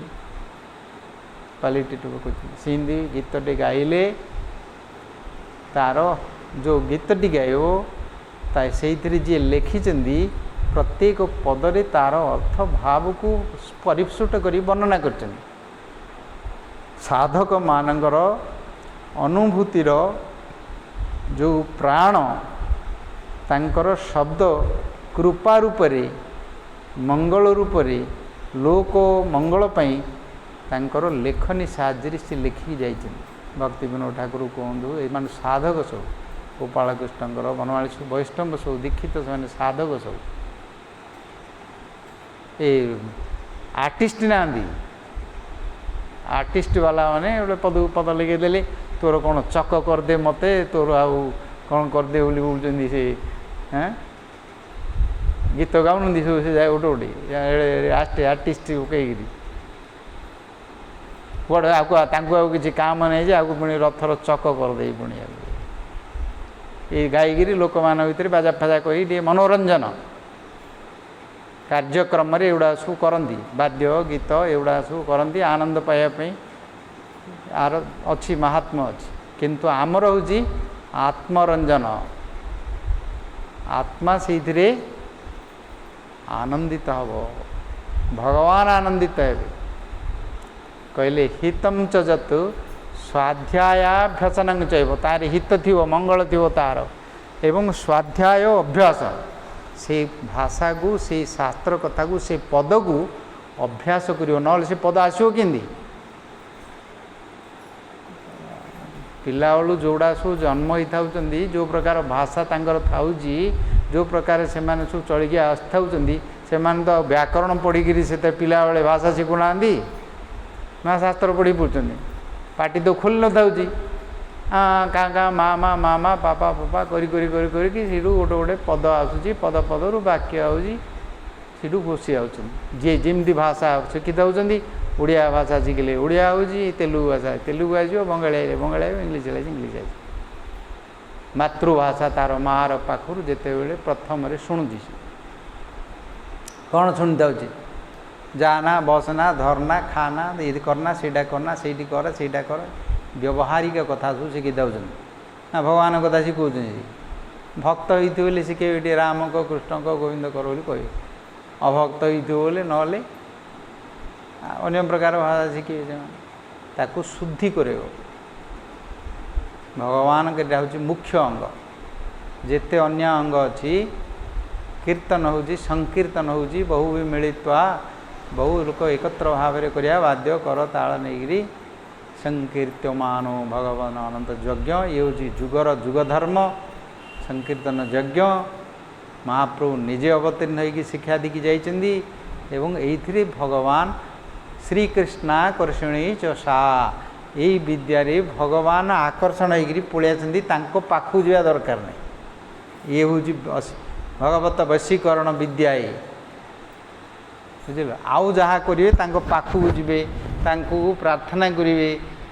क्वालिटेटिव कहते सिंधी गीतटी गाइले तार जो गीतटी गाइब से जी लिखिं प्रत्येक पदरे तार अर्थ भाव को परिस्फुट कर वर्णना कर साधक मानकर अनुभूतिर जो प्राण तांकर शब्द कृपा रूपरे मंगल रूपरे लोक मंगल पाई तांकर लेखनी साहाଯ୍य से लिखिकी जाइए भक्ति विनोद ठाकुर कहूँ ये साधक सब गोपाल कृष्णकर बनवाणी सब वैष्णव सब दीक्षित से साधक सब ये आर्टिस्ट ना आर्टिस्ट वाला माने गोटे पद पद लिखेदेले तोर कौन चक करदे मते तोर आउ कौन करदे बोली बोलते से हाँ गीत गाऊन सब से जाए गोटे गोटे आर्टिस्ट कहीकि बड़े आपको किसी काम नहीं आपको पुणी रथर चक करदे पुणी ये गाईगिरी लोक मान भर बाजा फाजा कही मनोरंजन कार्यक्रम एगुड़ा सब करती वाद्य गीत एगुड़ा सब करती आनंद पाइबापी आर अच्छी महात्मा अच्छी किंतु आमर हूँ आत्मरंजन आत्मा से आनंदित हम भगवान आनंदित हे कहले हितम च जतु स्वाध्यायाभ्यसनं चैव तार हित थी मंगल थी तार एवं स्वाध्याय अभ्यास से भाषा को से शास्त्र कथा को से पद को अभ्यास करियो न से पद आसो केंदी पिला बेलू जोड़ा सब जन्म ही था जो प्रकार भाषा तांकर थाउजी जो प्रकार से माने सब चलिकी आसुँच से तो व्याकरण पढ़ी से पिला बेले भाषा शिखुना ना शास्त्र पढ़ी पड़ते पाटी तो खोल न था का का मामा मामा पापा पापा करी करी करी करी सीटू गोटे गोटे पद आसूँ पद पदर वाक्य आठू घोषी जी जमी भाषा शिक्षित होती ओडिया भाषा शिखिले ओडिया हो तेलुगु भाषा तेलुगु आस बंगाली बंगाली इंग्लीश इंग्लीश आस मातृभाषा तार मार पाखर जिते बड़े प्रथम शुणुची कौन शुणुता जाना बसना धरना खाना ये करना सीटा करना सीटी कर सीटा कर व्यवहारिक कथा सब शिखी दौरान ना भगवान कथा शिखा भक्त होते शिखे राम को कृष्ण को गोविंद कर कह अभक्त होते ना अन्य प्रकार भाषा शिखे ताकू शुद्धि कर भगवान के मुख्य अंग जिते अन्य अंग अच्छी कीर्तन हो संकीर्तन हो बहु भी मिलित्वा बहु लोक एकत्र भाव करिया वाद्य कर ताल नहीं संकीर्त्यमानो भगवान अनंत यज्ञ ये हूँ जुगर जुगधर्म संकीर्तन यज्ञ महाप्रभु निजे अवतीर्ण होगी शिक्षा दी जाइए एवं ये भगवान ଶ୍ରୀକୃଷ୍ଣାକର୍ଷଣୀ ଚଷା। ଏଇ ବିଦ୍ୟାରେ ଭଗବାନ ଆକର୍ଷଣ ହେଇକରି ପଳେଇ ଆସନ୍ତି, ତାଙ୍କ ପାଖକୁ ଯିବା ଦରକାର ନାହିଁ। ଇଏ ହେଉଛି ଭଗବତ ବଶୀକରଣ ବିଦ୍ୟା। ଏ ବୁଝିଲ, ଆଉ ଯାହା କରିବେ ତାଙ୍କ ପାଖକୁ ଯିବେ, ତାଙ୍କୁ ପ୍ରାର୍ଥନା କରିବେ,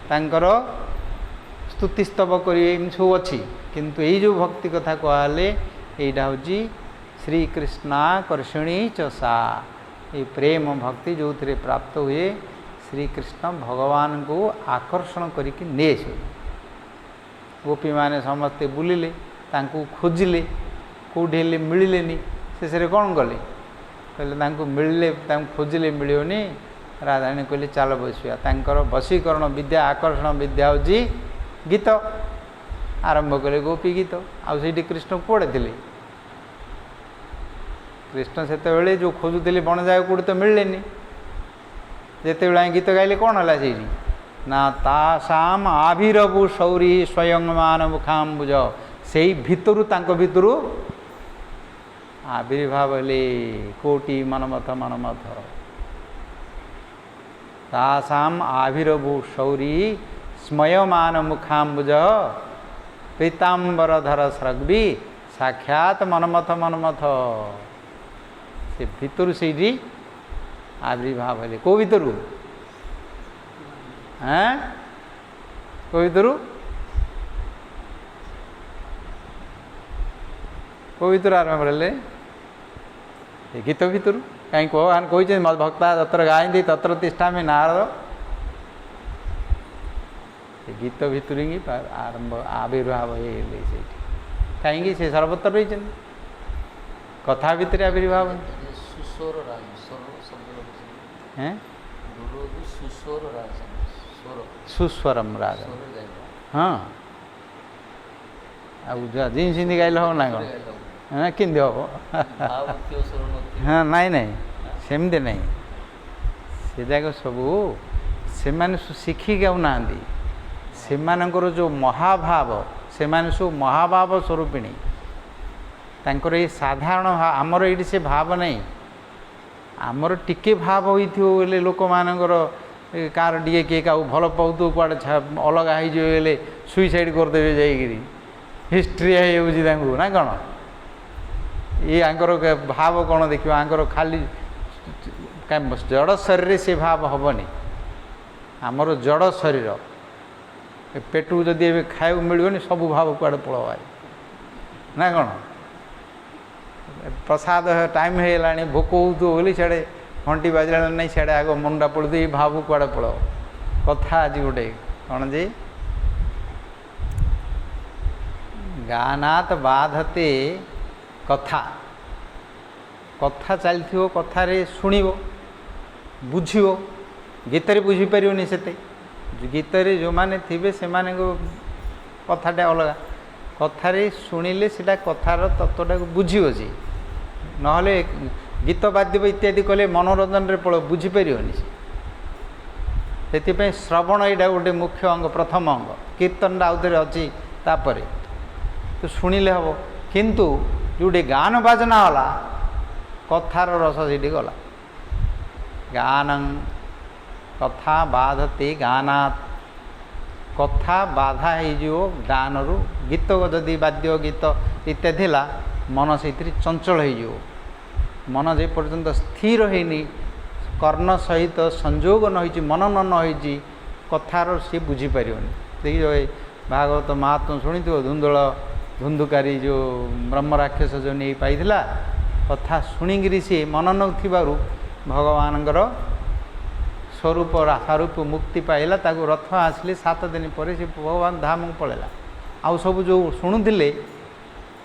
ତାଙ୍କର ସ୍ତୁତିସ୍ତବ କରିବେ, ଏମିତି ସବୁ ଅଛି। କିନ୍ତୁ ଏଇ ଯେଉଁ ଭକ୍ତି କଥା କୁହାହେଲେ ଏଇଟା ହେଉଛି ଶ୍ରୀକୃଷ୍ଣାକର୍ଷଣୀ ଚଷା। ଏଇ ପ୍ରେମ ଭକ୍ତି ଯେଉଁଥିରେ ପ୍ରାପ୍ତ ହୁଏ, ଶ୍ରୀକୃଷ୍ଣ ଭଗବାନଙ୍କୁ ଆକର୍ଷଣ କରିକି ନେଇ ଆସିବେ। ଗୋପୀମାନେ ସମସ୍ତେ ବୁଲିଲେ, ତାଙ୍କୁ ଖୋଜିଲେ, କେଉଁଠି ହେଲେ ମିଳିଲେନି। ଶେଷରେ କ'ଣ କଲେ? କହିଲେ ତାଙ୍କୁ ମିଳିଲେ, ତାଙ୍କୁ ଖୋଜିଲେ ମିଳିବନି। ରାଧାରାଣୀ କହିଲେ ଚାଲ ବସିବା। ତାଙ୍କର ବଶୀକରଣ ବିଦ୍ୟା, ଆକର୍ଷଣ ବିଦ୍ୟା ହେଉଛି ଗୀତ। ଆରମ୍ଭ କଲେ ଗୋପୀ ଗୀତ। ଆଉ ସେଇଠି କୃଷ୍ଣ କୁଆଡ଼େ ଥିଲେ? କୃଷ୍ଣ ସେତେବେଳେ ଯେଉଁ ଖୋଜୁଥିଲେ ବଣ ଜାଗା କେଉଁଠି ତ ମିଳିଲେନି। ଯେତେବେଳେ ଆମେ ଗୀତ ଗାଇଲେ କ'ଣ ହେଲା ସେଇଠି? ନା ତାସାମ ଆବିରବୁ ସୌରୀ ସ୍ୱୟଂମାନ ମୁଖାମ୍ବୁଜ। ସେଇ ଭିତରୁ, ତାଙ୍କ ଭିତରୁ ଆବିର୍ଭାବ ହେଲେ କୋଟି ମନମଥ ମନମଥ। ତାସାମ ଆବିରବୁ ସୌରୀ ସ୍ମୟମାନ ମୁଖାମ୍ବୁଜ ପୀତାମ୍ବରଧର ସ୍ରଗ୍ବି ସାକ୍ଷାତ ମନମଥ ମନମଥ। ସେ ଭିତରୁ ସେଇଠି ଆବିର୍ଭାବ ହେଲେ। କେଉଁ ଭିତରୁ? କେଉଁ ଭିତରୁ? କେଉଁ ଭିତରୁ ଆରମ୍ଭ ହେଲେ? ଏ ଗୀତ ଭିତରୁ। କାହିଁକି ଭଗବାନ କହିଛନ୍ତି ଭକ୍ତା ତତ୍ର ଗାୟନ୍ତି ତତ୍ର ତିଷ୍ଠାମି ନାରଦ। ସେ ଗୀତ ଭିତରୁ ହିଁ ଆରମ୍ଭ ଆବିର୍ଭାବ ହେଇଗଲେ ସେଇଠି। କାହିଁକି? ସେ ସର୍ବତ୍ର ରହିଛନ୍ତି। କଥା ଭିତରେ ଆବିର୍ଭାବ। ସୁସ୍ୱରମ ରାଜ। ହଁ, ଆଉ ଜିନ୍ସ ହିନ୍ଦି ଗାଇଲେ ହେବ ନା କ'ଣ? କେମିତି ହେବ? ହଁ, ନାଇଁ ନାଇଁ, ସେମିତି ନାହିଁ। ସେ ଯାକ ସବୁ ସେମାନେ ଶିଖିକି ଆଉ ନାହାନ୍ତି। ସେମାନଙ୍କର ଯେଉଁ ମହାଭାବ, ସେମାନେ ସବୁ ମହାଭାବ ସ୍ୱରୂପିଣୀ। ତାଙ୍କର ଏଇ ସାଧାରଣ ଆମର ଏଇଠି ସେ ଭାବ ନାହିଁ। ଆମର ଟିକେ ଭାବ ହୋଇଥିବ ବୋଲେ ଲୋକମାନଙ୍କର କାହାର ଟିକେ କିଏ କାହାକୁ ଭଲ ପାଉଥିବ, କୁଆଡ଼େ ଅଲଗା ହେଇଯିବ ବୋଲେ ସୁଇସାଇଡ଼ କରିଦେବେ ଯାଇକିରି। ହିଷ୍ଟ୍ରି ହେଇଯାଉଛି ତାଙ୍କୁ ନା କ'ଣ? ଇଏ ଆଙ୍କର ଭାବ କ'ଣ ଦେଖିବ? ଆଙ୍କର ଖାଲି ଜଡ଼ ଶରୀରରେ ସେ ଭାବ ହେବନି। ଆମର ଜଡ଼ ଶରୀର, ପେଟକୁ ଯଦି ଏବେ ଖାଇବାକୁ ମିଳିବନି ସବୁ ଭାବ କୁଆଡ଼େ ପଳେଇବ ନା କ'ଣ? ପ୍ରସାଦ ଟାଇମ୍ ହେଇଗଲାଣି, ଭୋକ ହେଉଥିବ ବୋଲି ସିଆଡ଼େ ଘଣ୍ଟି ବାଜିଲାଣି ନାହିଁ, ସିଆଡ଼େ ଆଗ ମନଟା ପଡ଼ୁଥିବ, ଏଇ ଭାବ କୁଆଡ଼େ ପଳେଇବ। କଥା ଆଜି ଗୋଟେ କ'ଣ ଯେ ଗାନାତ ବାଧତେ କଥା। କଥା ଚାଲିଥିବ, କଥାରେ ଶୁଣିବ, ବୁଝିବ। ଗୀତରେ ବୁଝିପାରିବନି ସେତେ। ଗୀତରେ ଯେଉଁମାନେ ଥିବେ ସେମାନଙ୍କ କଥାଟା ଅଲଗା। କଥାରେ ଶୁଣିଲେ ସେଇଟା କଥାର ତତ୍ତ୍ୱଟାକୁ ବୁଝିବ ସେ। ନହେଲେ ଗୀତ ବାଦ୍ୟବ ଇତ୍ୟାଦି କଲେ ମନୋରଞ୍ଜନରେ ପଳେଇବ, ବୁଝିପାରିବନି ସେ। ସେଥିପାଇଁ ଶ୍ରବଣ ଏଇଟା ଗୋଟେ ମୁଖ୍ୟ ଅଙ୍ଗ, ପ୍ରଥମ ଅଙ୍ଗ। କୀର୍ତ୍ତନଟା ଆଉଥରେ ଅଛି ତାପରେ, ତ ଶୁଣିଲେ ହେବ। କିନ୍ତୁ ଯେଉଁଠି ଗାନ ବାଜନା ହେଲା, କଥାର ରସ ସେଇଠି ଗଲା। ଗାନଂ କଥା ବାଧତେ ଗାନାତ୍। କଥା ବାଧା ହେଇଯିବ ଗାନରୁ। ଗୀତ ଯଦି ବାଦ୍ୟ ଗୀତ ଇତ୍ୟାଦି ହେଲା, ମନ ସେଇଥିରେ ଚଞ୍ଚଳ ହେଇଯିବ। ମନ ଯେ ପର୍ଯ୍ୟନ୍ତ ସ୍ଥିର ହେଇନି, କର୍ଣ୍ଣ ସହିତ ସଂଯୋଗ ନ ହେଇଛି, ମନନ ନ ହେଇଛି, କଥାର ସିଏ ବୁଝିପାରିବନି। ଦେଖିଛ ଏ ଭାଗବତ ମାହାତ୍ମ୍ୟ ଶୁଣିଥିବ, ଧୁନ୍ଧୁକାରୀ ଯେଉଁ ବ୍ରହ୍ମ ରାକ୍ଷସ ଯେଉଁ ନେଇ ପାଇଥିଲା, କଥା ଶୁଣିକିରି ସିଏ ମନନ ଥିବାରୁ ଭଗବାନଙ୍କର ସ୍ୱରୂପ ମୁକ୍ତି ପାଇଲା। ତାକୁ ରଥ ଆସିଲେ 7 ଦିନ ପରେ ସେ ଭଗବାନ ଧାମକୁ ପଳେଇଲା। ଆଉ ସବୁ ଯେଉଁ ଶୁଣୁଥିଲେ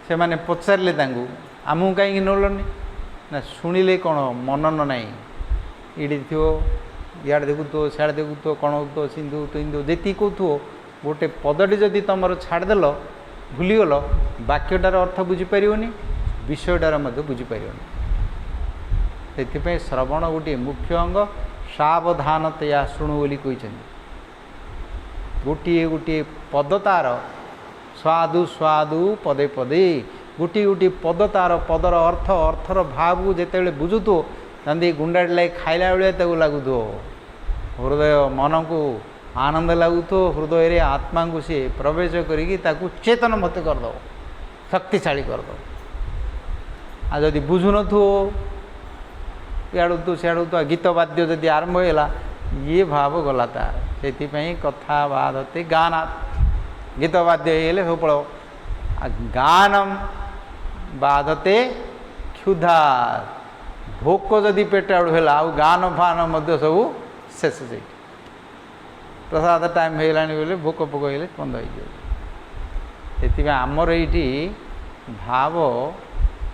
ସେମାନେ ପଚାରିଲେ ତାଙ୍କୁ, ଆମକୁ କାହିଁକି ନେଲନି? ନା ଶୁଣିଲେ କ'ଣ ମନନ ନାହିଁ। ଏଇଠି ଥିବ, ଇଆଡ଼େ ଦେଖୁଥିବ, ସିଆଡ଼େ ଦେଖୁଥିବ, କ'ଣ ହେଉଥିବ, ସିନ୍ଧୁ ଇନ୍ଦୁ ଯେତିକି କହୁଥିବ, ଗୋଟେ ପଦଟି ଯଦି ତୁମର ଛାଡ଼ିଦେଲ, ଭୁଲିଗଲ, ବାକ୍ୟଟାର ଅର୍ଥ ବୁଝିପାରିବନି, ବିଷୟଟାର ମଧ୍ୟ ବୁଝିପାରିବନି। ସେଥିପାଇଁ ଶ୍ରବଣ ଗୋଟିଏ ମୁଖ୍ୟ ଅଙ୍ଗ। ସାବଧାନତୟା ଶୁଣୁ ବୋଲି କହିଛନ୍ତି। ଗୋଟିଏ ଗୋଟିଏ ପଦ ତାର ସ୍ୱାଦୁ ସ୍ୱାଦୁ ପଦେ ପଦେ। ଗୋଟିଏ ଗୋଟିଏ ପଦ ତାର, ପଦର ଅର୍ଥର ଭାବକୁ ଯେତେବେଳେ ବୁଝୁଥିବ, ତାନ୍ତି ଗୁଣ୍ଡାଟି ଲାଗି ଖାଇଲା ଭଳିଆ ତାକୁ ଲାଗୁଥିବ। हृदय मन को आनंद लगुथो हृदय आत्मा को सी प्रवेश करिकी चेतन मत करदे शक्तिशाली करदे आ जदि बुझु नथो इाड़ू तो सियाड़ू तो गीत वाद्य जदि आरंभ होगा ये भाव गला तार से कथा बाधते गाना गीत वाद्य होगले सब पड़ो गानम बाधते क्षुधा भोक जदि पेट आड़ू है आउ गान फान सब शेष से प्रसाद टाइम होगा बोले भोक पोक होगले बंद हो आमर ये भाव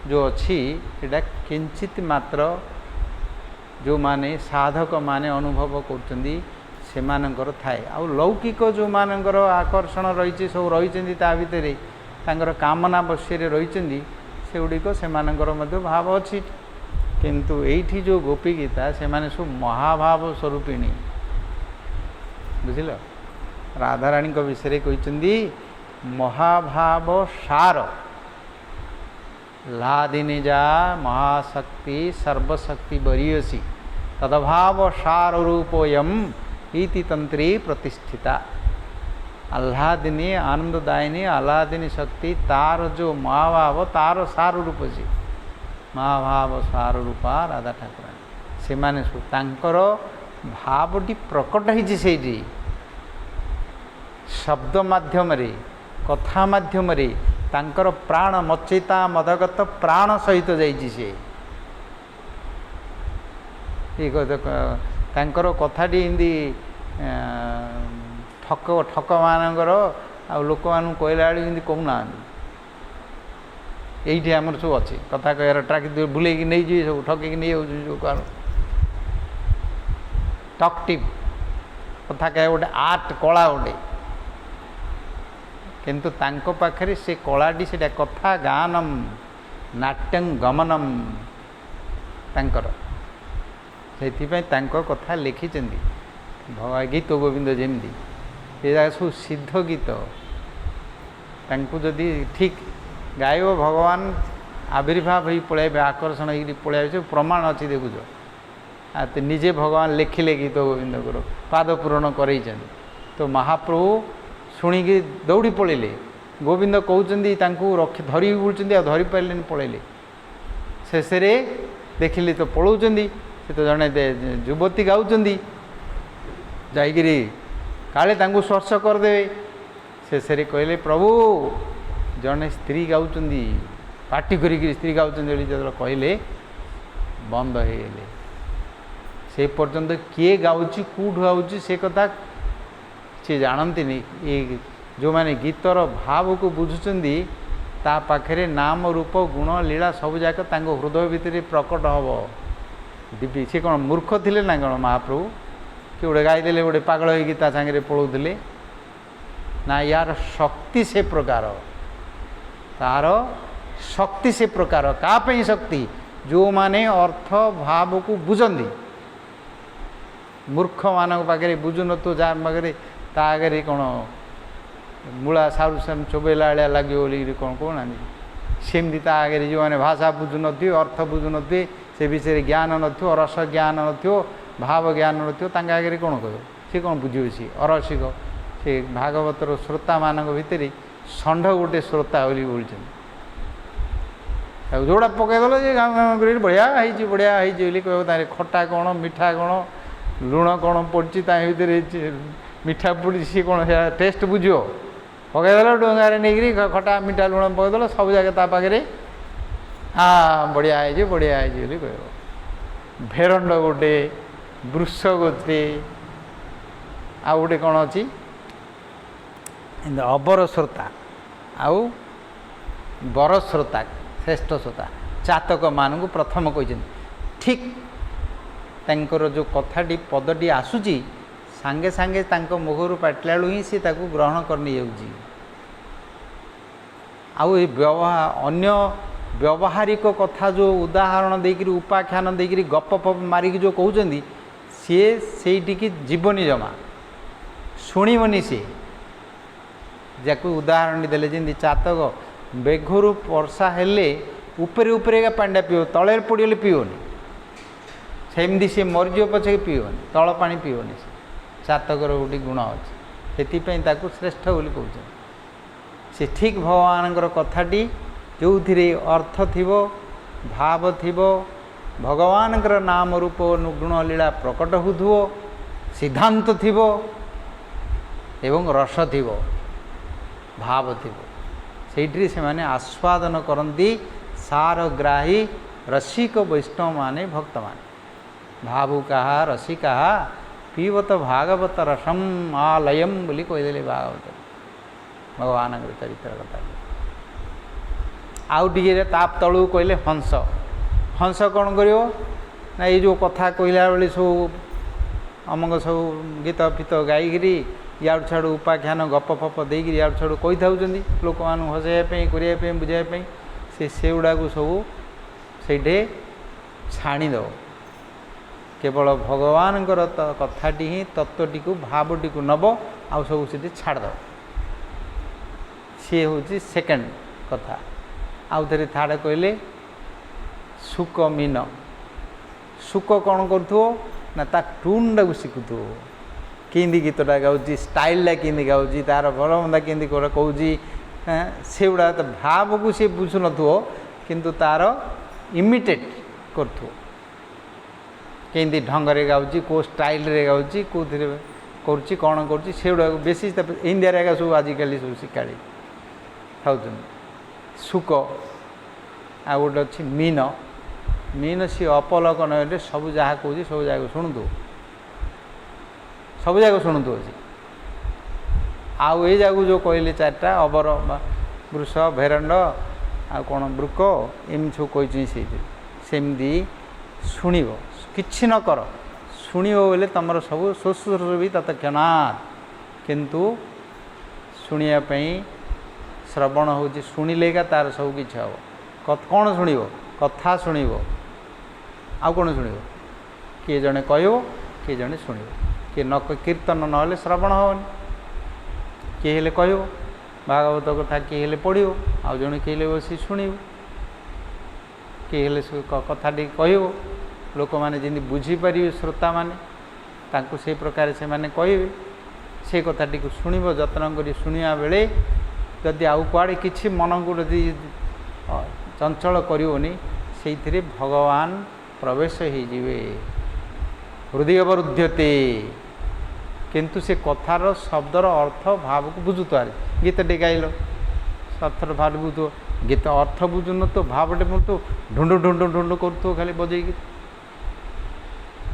जो अच्छी एटा किंचित मात्र जो माने साधक माने अनुभव करचंदी सेमानंकर थाए आ लौकिक जो मानंकर आकर्षण रही सब रही भितर तांकर कामना बश्य रही से गुड़िक सेमानंकर मध्य भाव अच्छी किंतु एठी जो गोपी गीता से माने सब महाभाव स्वरूपिणी बुझिल राधाराणी विषय कहते महाभाव सार लादिनिजा महाशक्ति सर्वशक्ति बरीयसी तदभाव सार रूपोयम इति तंत्री प्रतिष्ठिता आह्लादिनी आनंददायिनी आह्लादिनी शक्ति तार जो महाभाव तार सार रूप से महाभाव सार रूपा राधा ठाकुराणी से माने तांकर भावटी प्रकट होती से शब्द माध्यम कथा माध्यम तांकर प्राण मच्चिता मदगत प्राण सहित जाइए से तांकर कथाटी एमती ठक ठक मानकर आ लोक मान कहला बेली कहूना ये आमर सब अच्छे कथा कह ट्राक बुले नहीं जी सब ठकैक नहीं जाऊँ टकटिव कथा कह गोटे आर्ट कला गोटे किंतु तांको पाखरे से कलाटी से कथा गानम नाट्यं गमनम तांकर से कथा लिखिचंदी भगवान गीत गोविंद जमी ये सब सिद्ध गीत तांको जदि ठीक गायब भगवान आविर्भाव हो पलैबे आकर्षण हो पलैबे सब प्रमाण अच्छी देखुच निजे भगवान लिखिले गीत गोविंद को पाद पूरण कर तो महाप्रभु शुणिकी दौड़ी पलैले गोविंद कहते रख धरी बुलूँ धरी पारे पलैले शेष देखिले तो पलाउं से तो जड़े युवती गाँव जाकि काले स्पर्श करदे शेष कहले प्रभु जड़े स्त्री गाँव पार्टी करी स्त्री गाँव जो कहले बंद हो गले से पर्यंत किए गाँची कौटू गाँची से कथा सी जानती ये जो माने गीतर भाव को बुझुचंदी ता पाखरे नाम रूप गुण लीला सब जाक हृदय भितर प्रकट हम दिव्य सी कौन मूर्ख थिले ना कौन महाप्रभु कि गोटे गाईदे गोटे पागल होता सांगे पलाउले ना यार शक्ति से प्रकार तार शक्ति से प्रकार कापई शक्ति जो माने अर्थ भाव को बुझंदी मूर्ख मान पाखे बुझुन तो जहाँ पाखे ता आगे कौन मूला सारू साम चोबेला भाया लगे बोली कौन कहना सेमती ता आगे जो मैंने भाषा बुझु नी अर्थ बुझु नी से विषय ज्ञान नथियो रस ज्ञान नथियो भाव ज्ञान नथियो तांके आगे कौन कह सी कौन बुझे सी अरसिक से भागवतर श्रोता मान भितर षंढ गोटे श्रोता बोली बोलते जोड़ा पकईदेल जे बढ़िया बढ़िया कह खटा कौन मिठा कौन लुण कौन पड़ी भितर मिठा पड़ी सी कौन टेस्ट बुझो पकईदेल डोंगार नहीं खटा मिठा लुण पकईदेल सब जगह पाखे हाँ बढ़िया बढ़िया कह भेरंड गोटे वृष गोटे आ गोटे कौन अच्छी अबर श्रोता आउ बर श्रोता श्रेष्ठ श्रोता चातक मान को प्रथम कहते ठीक तांकर जो कथाटी पदटी आसूची सांगे सांगे तांको मुखर पाटिला ही सी ताकू ग्रहण करनी जाऊँगी आउ व्यवहार अन्य व्यवहारिक कथा जो उदाहरण देकर उपाख्यान देकर गप फप मारिक जो कहते सी से जीवनी जमा शुणवनी सी जाकू उदाहरण देले जमी चातक बेघरू वर्षा हेले उपरे उपरे पांडा पीओ तले पड़गले पीओनी सेमती सी मरीज पचे पीओनी तल पा पीओनी ଚାତକର ଗୋଟି ଗୁଣ ଅଛି, ସେଥିପାଇଁ ତାକୁ ଶ୍ରେଷ୍ଠ ବୋଲି କହୁଛନ୍ତି। ସେ ଠିକ୍ ଭଗବାନଙ୍କର କଥାଟି ଯେଉଁଥିରେ ଅର୍ଥ ଥିବ, ଭାବ ଥିବ, ଭଗବାନଙ୍କର ନାମ ରୂପ ଗୁଣ ଲୀଳା ପ୍ରକଟ ହେଉଥିବ, ସିଦ୍ଧାନ୍ତ ଥିବ ଏବଂ ରସ ଥିବ, ଭାବ ଥିବ, ସେଇଥିରେ ସେମାନେ ଆସ୍ୱାଦନ କରନ୍ତି। ସାରଗ୍ରାହୀ ରସିକ ବୈଷ୍ଣବମାନେ ଭକ୍ତମାନେ ଭାବୁ କାହା ରସି କାହା ପିବତ ଭାଗବତ ରସମ୍ ଆଲୟମ୍ ବୋଲି କହିଦେଲେ ଭାଗବତ ଭଗବାନଙ୍କର ଚରିତ୍ର କଥା। ଆଉ ଟିକେ ତା ତଳକୁ କହିଲେ ହଂସ। ହଂସ କ'ଣ କରିବ ନା ଏଇ ଯେଉଁ କଥା କହିଲା ବେଳେ ସବୁ ଅମକ ସବୁ ଗୀତ ଫିତ ଗାଇକିରି ଇଆଡ଼ୁ ଛାଡ଼ୁ ଉପାଖ୍ୟାନ ଗପ ଫପ ଦେଇକିରି ଇଆଡ଼ୁ ଛାଡ଼ୁ କହିଥାଉଛନ୍ତି ଲୋକମାନଙ୍କୁ ହସାଇବା ପାଇଁ, କରିବା ପାଇଁ, ବୁଝାଇବା ପାଇଁ। ସେଗୁଡ଼ାକୁ ସବୁ ସେଇଠି ଛାଣିଦେବ। କେବଳ ଭଗବାନଙ୍କର କଥାଟି ହିଁ ତତ୍ତ୍ୱଟିକୁ ଭାବଟିକୁ ନେବ, ଆଉ ସବୁ ସେଠି ଛାଡ଼ିଦେବ। ସିଏ ହେଉଛି ସେକେଣ୍ଡ କଥା। ଆଉ ଥରେ ଥାର୍ଡ଼ କହିଲେ ଶୁକ ମୀନ। ଶୁକ କ'ଣ କରୁଥିବ ନା ତା ଟୁନ୍ଟାକୁ ଶିଖୁଥିବ, କେମିତି ଗୀତଟା ଗାଉଛି, ଷ୍ଟାଇଲଟା କେମିତି ଗାଉଛି, ତା'ର ଭଲମନ୍ଦ କେମିତି କହୁଛି, ସେଗୁଡ଼ା ତ ଭାବକୁ ସେ ବୁଝୁନଥିବ, କିନ୍ତୁ ତା'ର ଇମିଟେଟ୍ କରୁଥିବ, କେମିତି ଢଙ୍ଗରେ ଗାଉଛି, କେଉଁ ଷ୍ଟାଇଲରେ ଗାଉଛି, କେଉଁଥିରେ କରୁଛି, କ'ଣ କରୁଛି, ସେଗୁଡ଼ାକୁ ବେଶୀ ଇଣ୍ଡିଆରେ ଏକା ସବୁ ଆଜିକାଲି ସବୁ ଶିଖାଳି ଖାଉଛନ୍ତି। ଶୁକ। ଆଉ ଗୋଟେ ଅଛି ମୀନ। ମୀନ ସିଏ ଅପଲକ ନହେଲେ ସବୁ ଯାହା କହୁଛି ସବୁ ଯାକ ଶୁଣୁଥିବ, ସବୁ ଯାକ ଶୁଣୁଥିବ ସିଏ। ଆଉ ଏଇ ଯାକୁ ଯେଉଁ କହିଲେ ଚାରିଟା ଅବର, ବୃଷ, ଭେରଣ୍ଡ, ଆଉ କ'ଣ ବୃକ, ଏମିତି ସବୁ କହିଛନ୍ତି ସେଇଥିରେ। ସେମିତି ଶୁଣିବ, କିଛି ନ କର, ଶୁଣିବ ବୋଇଲେ ତୁମର ସବୁ ଶୁଶ୍ରୂଷୁ ବି ତତ୍କ୍ଷଣାତ୍। କିନ୍ତୁ ଶୁଣିବା ପାଇଁ ଶ୍ରବଣ ହେଉଛି, ଶୁଣିଲେ ଏକା ତା'ର ସବୁ କିଛି ହେବ। କ'ଣ ଶୁଣିବ? କଥା ଶୁଣିବ। ଆଉ କ'ଣ ଶୁଣିବ? କିଏ ଜଣେ କହିବ, କିଏ ଜଣେ ଶୁଣିବ। କିଏ କୀର୍ତ୍ତନ ନହେଲେ ଶ୍ରବଣ ହେବନି। କିଏ ହେଲେ କହିବ ଭାଗବତ କଥା, କିଏ ହେଲେ ପଢ଼ିବ, ଆଉ ଜଣେ କିଏ ହେଲେ ବସି ଶୁଣିବ, କିଏ ହେଲେ କଥାଟି କହିବ। ଲୋକମାନେ ଯେମିତି ବୁଝିପାରିବେ, ଶ୍ରୋତାମାନେ ତାଙ୍କୁ ସେଇ ପ୍ରକାର ସେମାନେ କହିବେ। ସେ କଥାଟିକୁ ଶୁଣିବ, ଯତ୍ନ କରି ଶୁଣିବା ବେଳେ ଯଦି ଆଉ କୁଆଡ଼େ କିଛି ମନକୁ ଯଦି ଚଞ୍ଚଳ କରିବନି, ସେଇଥିରେ ଭଗବାନ ପ୍ରବେଶ ହେଇଯିବେ। ହୃଦୟ ଅବରୁଦ୍ଧ୍ୟତେ। କିନ୍ତୁ ସେ କଥାର ଶବ୍ଦର ଅର୍ଥ ଭାବକୁ ବୁଝୁଥିବ। ଗୀତଟେ ଗାଇଲ, ଅର୍ଥର ଭାବ ବୁଝୁଥିବ, ଗୀତ ଅର୍ଥ ବୁଝୁନଥିବ, ଭାବଟେ ବୁଝୁଥିବ, ଢୁଣ୍ଡୁ ଢୁଣ୍ଡୁ ଢୁଣ୍ଡୁ କରୁଥିବ ଖାଲି ବଜେଇକି,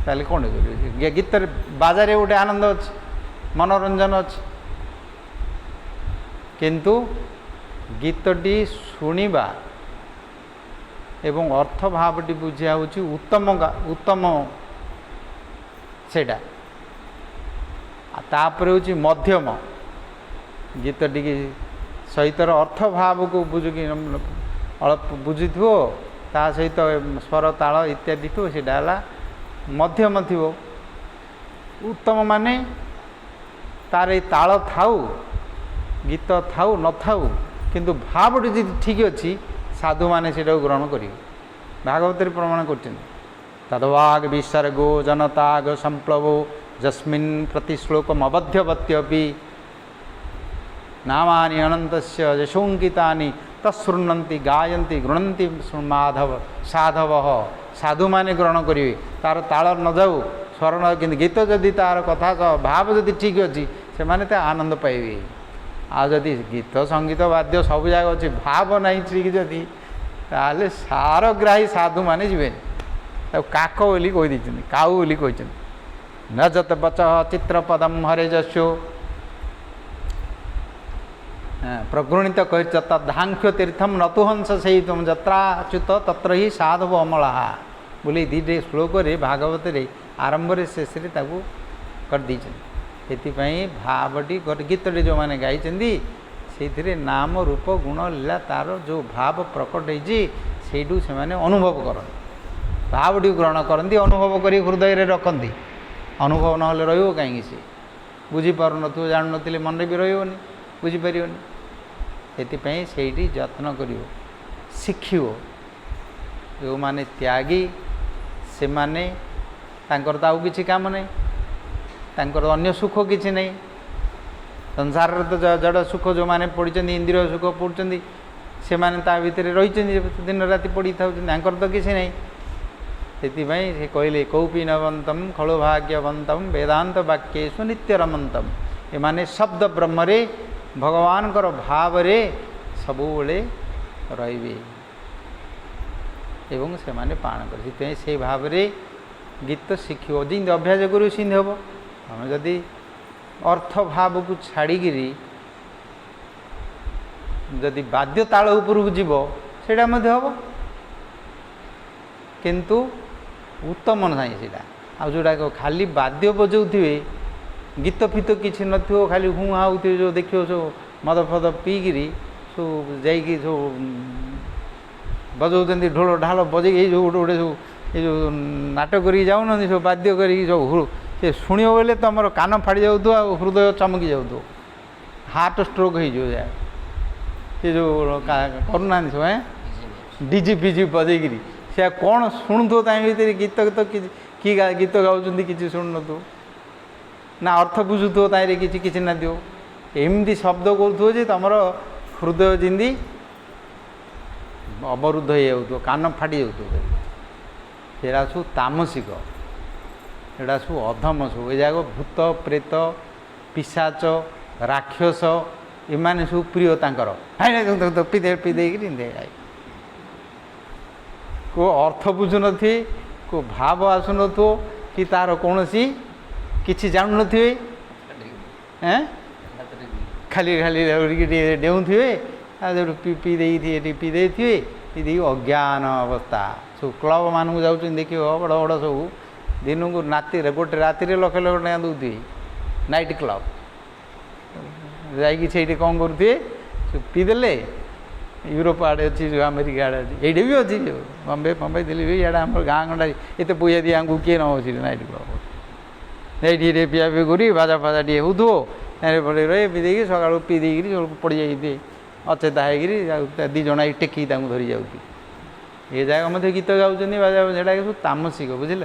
ତାହେଲେ କ'ଣ କରିବ? ଗୀତରେ ବାଜାରେ ଗୋଟେ ଆନନ୍ଦ ଅଛି, ମନୋରଞ୍ଜନ ଅଛି, କିନ୍ତୁ ଗୀତଟି ଶୁଣିବା ଏବଂ ଅର୍ଥ ଭାବଟି ବୁଝିବା ହେଉଛି ଉତ୍ତମ ସେଇଟା। ତାପରେ ହେଉଛି ମଧ୍ୟମ। ଗୀତ ଟିକେ ସହିତର ଅର୍ଥ ଭାବକୁ ବୁଝିକି ଅଳ୍ପ ବୁଝିଥିବ, ତା ସହିତ ସ୍ୱର ତାଳ ଇତ୍ୟାଦି ଥିବ, ସେଇଟା ହେଲା ମଧ୍ୟମ ଥିବ। ଉତ୍ତମ ମାନେ ତାର ଏଇ ତାଳ ଥାଉ, ଗୀତ ଥାଉ ନଥାଉ, କିନ୍ତୁ ଭାବଟି ଯଦି ଠିକ୍ ଅଛି, ସାଧୁମାନେ ସେଇଟାକୁ ଗ୍ରହଣ କରିବେ। ଭାଗବତରେ ପ୍ରମାଣ କରୁଛନ୍ତି। ତଦ୍ବାଗ ବିସର୍ଗୋ ଜନତାଗ ସମ୍ପ୍ଳବୋ ଯସ୍ମିନ୍ ପ୍ରତି ଶ୍ଲୋକମ୍ ଅବଧ୍ୟବତ୍ୟପି ନାମାନି ଅନନ୍ତସ୍ୟ ଯଶୋଙ୍କିତାନି ତଶୃଣ୍ଣନ୍ତି ଗାୟନ୍ତି ଗୃଣନ୍ତି ମାଧବ ସାଧବ। ସାଧୁମାନେ ଗ୍ରହଣ କରିବେ, ତା'ର ତାଳ ନ ଯାଉ, ସ୍ୱର ନ, କିନ୍ତୁ ଗୀତ ଯଦି ତା'ର କଥା ଭାବ ଯଦି ଠିକ୍ ଅଛି, ସେମାନେ ତ ଆନନ୍ଦ ପାଇବେ। ଆଉ ଯଦି ଗୀତ ସଙ୍ଗୀତ ବାଦ୍ୟ ସବୁ ଜାଗା ଅଛି, ଭାବ ନାହିଁ ଠିକ୍ ଯଦି, ତାହେଲେ ସାରଗ୍ରାହୀ ସାଧୁମାନେ ଯିବେନି। ତାକୁ କାକ ବୋଲି କହିଦେଇଛନ୍ତି, କାଉ ବୋଲି କହିଛନ୍ତି। ନ ଯତ ବଚ ଚିତ୍ରପଦମ୍ ହରେ ଯଶୋ ପ୍ରଗୃଣୀତ କହିଛ ତଦ୍ଧାଙ୍କ୍ୟ ତୀର୍ଥମ୍ ନତୁହଂସ ସେଇ ତୁମ ଯତ୍ରାଚ୍ୟୁତ ତତ୍ର ହି ସାଧବ ଅମଳାହା ବୋଲି ଦୁଇଟି ଶ୍ଲୋକରେ ଭାଗବତରେ ଆରମ୍ଭରେ ଶେଷରେ ତାକୁ କରିଦେଇଛନ୍ତି। ସେଥିପାଇଁ ଭାବଟି ଗୀତଟି ଯେଉଁମାନେ ଗାଇଛନ୍ତି, ସେଇଥିରେ ନାମ ରୂପ ଗୁଣ ଲୀଳା ତା'ର ଯେଉଁ ଭାବ ପ୍ରକଟ ହେଇଛି, ସେଇଠୁ ସେମାନେ ଅନୁଭବ କରନ୍ତି, ଭାବଟିକୁ ଗ୍ରହଣ କରନ୍ତି, ଅନୁଭବ କରି ହୃଦୟରେ ରଖନ୍ତି। ଅନୁଭବ ନହେଲେ ରହିବ କାହିଁକି? ସେ ବୁଝିପାରୁନଥିବ, ଜାଣୁନଥିଲେ ମନରେ ବି ରହିବନି, ବୁଝିପାରିବନି। ସେଥିପାଇଁ ସେଇଠି ଯତ୍ନ କରିବ, ଶିଖିବ। ଯେଉଁମାନେ ତ୍ୟାଗୀ, ସେମାନେ ତାଙ୍କର ତ ଆଉ କିଛି କାମ ନାହିଁ, तांकर अन्य सुख किसी नहीं संसार तो जड़ सुख जो मैंने पढ़ी इंद्रिय सुख पढ़ुं से भितर रही दिन राति पढ़ी था तो किसी नहीं से कहले कौपिनवंतम खलुभाग्यवंतम वेदांत वाक्येषु नित्यरमंतम एमाने शब्द ब्रह्म रे भगवान भाव रे सबुबले रे एवं से माने पाण कर से भाव रे गीत शिखिब जिंद अभ्यास करू सिंध हम आम जदि अर्थ भाव को छाड़िकी जदि बाद्य ताल उपरକୁ जीव सेटा मध्य हम किंतु उत्तम नहीं सेटा आ जोड़ा खाली बाद्य बजाउे गीत फित किसी न खाली हुँ हाउे जो देखियो सब मद फद पीकि सब जाइए सब बजाऊँ ढोल ढाल बजे जो गोटे गोटे सब ये जो नाटक कर जाऊन सब बाद्य कर सब से शुण बोले तुम कान फाड़ी जाऊ हृदय चमकी जाऊ हार्ट स्ट्रोक हो जाए ये जो करूना सब डीजी फिजी बजेकि से कौन शुणुथ भितर गीत कि गीत गाँव कि शुणु ना अर्थ बुझुथो ताई किसी ना दियो एमती शब्द करूँ जे तुम हृदय जिंदी अवरुद्ध हो जाऊ कान फाटी जाऊ सेरा सब तामसिक एटा सब अधम सब ये भूत प्रेत पिशाच राक्षस एमाने सब प्रिय तांकर पीदे पीदे को अर्थ बुझु नी को भाव आसु न कि तार कौन सी किसी जानू थे खाली खाली डेउथे पी दे पीदे थे अज्ञान अवस्था सब क्लब मानक जाऊँ देखिए बड़ बड़ सब दिन को नाती गोटे राति लक्ष लक्ष टाँग दौथे नाइट क्लब जाइए कौन करुए पीदे यूरोप आड़े अच्छी जो अमेरिका आड़े अच्छी ये भी अच्छी जो बम्बे बम्बे दिल्ली भी यहाँ आम गाँ गंडा एत पैसा दी आमको किए नब नाइट क्लब ये पिया पी करी बाजा फाजा टे हो पड़े रहे पीदे सका पीदे पड़ जाइए अचेता है दीज टेकी धरी जाऊँ ये जगह मत गीत गाँव बाजा जोड़ा सब तामसिक बुझे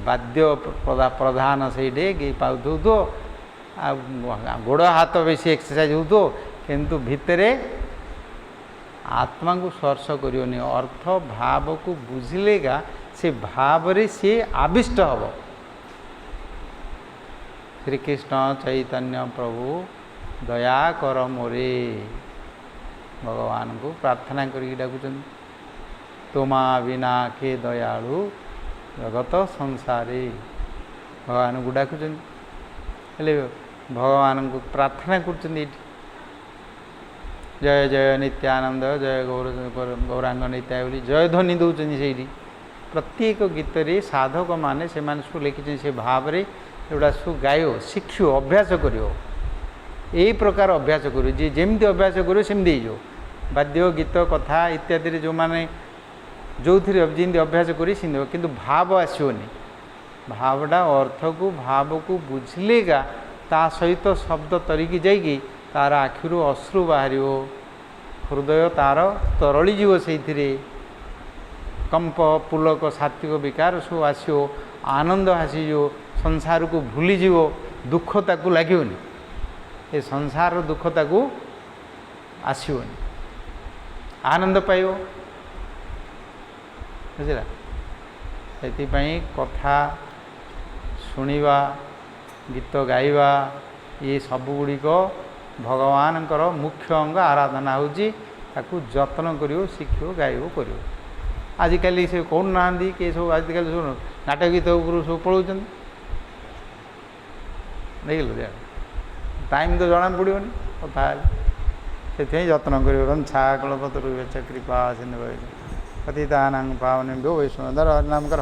बाद्य प्रधान से पाथो गोड़ हाथ बेस एक्सरसाइज हो किंतु भितर आत्मा को स्पर्श करनी अर्थ भाव को बुझलेगा से भाव रे सी आविष्ट हम श्रीकृष्ण चैतन्य प्रभु दया कर मोरे भगवान को प्रार्थना करी डाकुचन तोमा बिना के दयालु जगत संसारे भगवान को डाकुचन भगवान को प्रार्थना कर जय जय नित्यानंद जय गौरांग नित्याय बोली जय ध्वनि दौरान से प्रत्येक गीत रे साधक माने से लिखी से भाव रे जोड़ा सब गायो शिक्षु अभ्यास करियो यही प्रकार अभ्यास करियो जी जेमती अभ्यास करियो सेमती हो वाद्य गीत कथा इत्यादि जो माने जो थी जमी अभ्यास करी सिंध किंतु भाव आसोनी भावटा अर्थ को भाव को बुझलेगा ता सहित शब्द तरिकी जाइकी तार आखिर अश्रु बाहर हृदय तार तरलीज से कंप पुलक सात्विक विकार सब आसो आनंद आसीजो संसार को भूलीज दुख ताकू लगे ये संसार दुख ताकू आसोनी आनंद पाइब बुझला से कथा शुणा गीत गाइबा ये सबुगुड़िक भगवान मुख्य अंग आराधना होची ताकू जत्न करियो शिखियो गाइबो करियो आजिकल से कौन ना कि सब आजिकल सब नाटक गीत सब पढ़ाऊँ देख टाइम तो जना पड़ोनी कथा से जत्न कर छा कलपतर कृपा सिंधु पतितानां पावनेभ्यो वैष्णव नाम कर।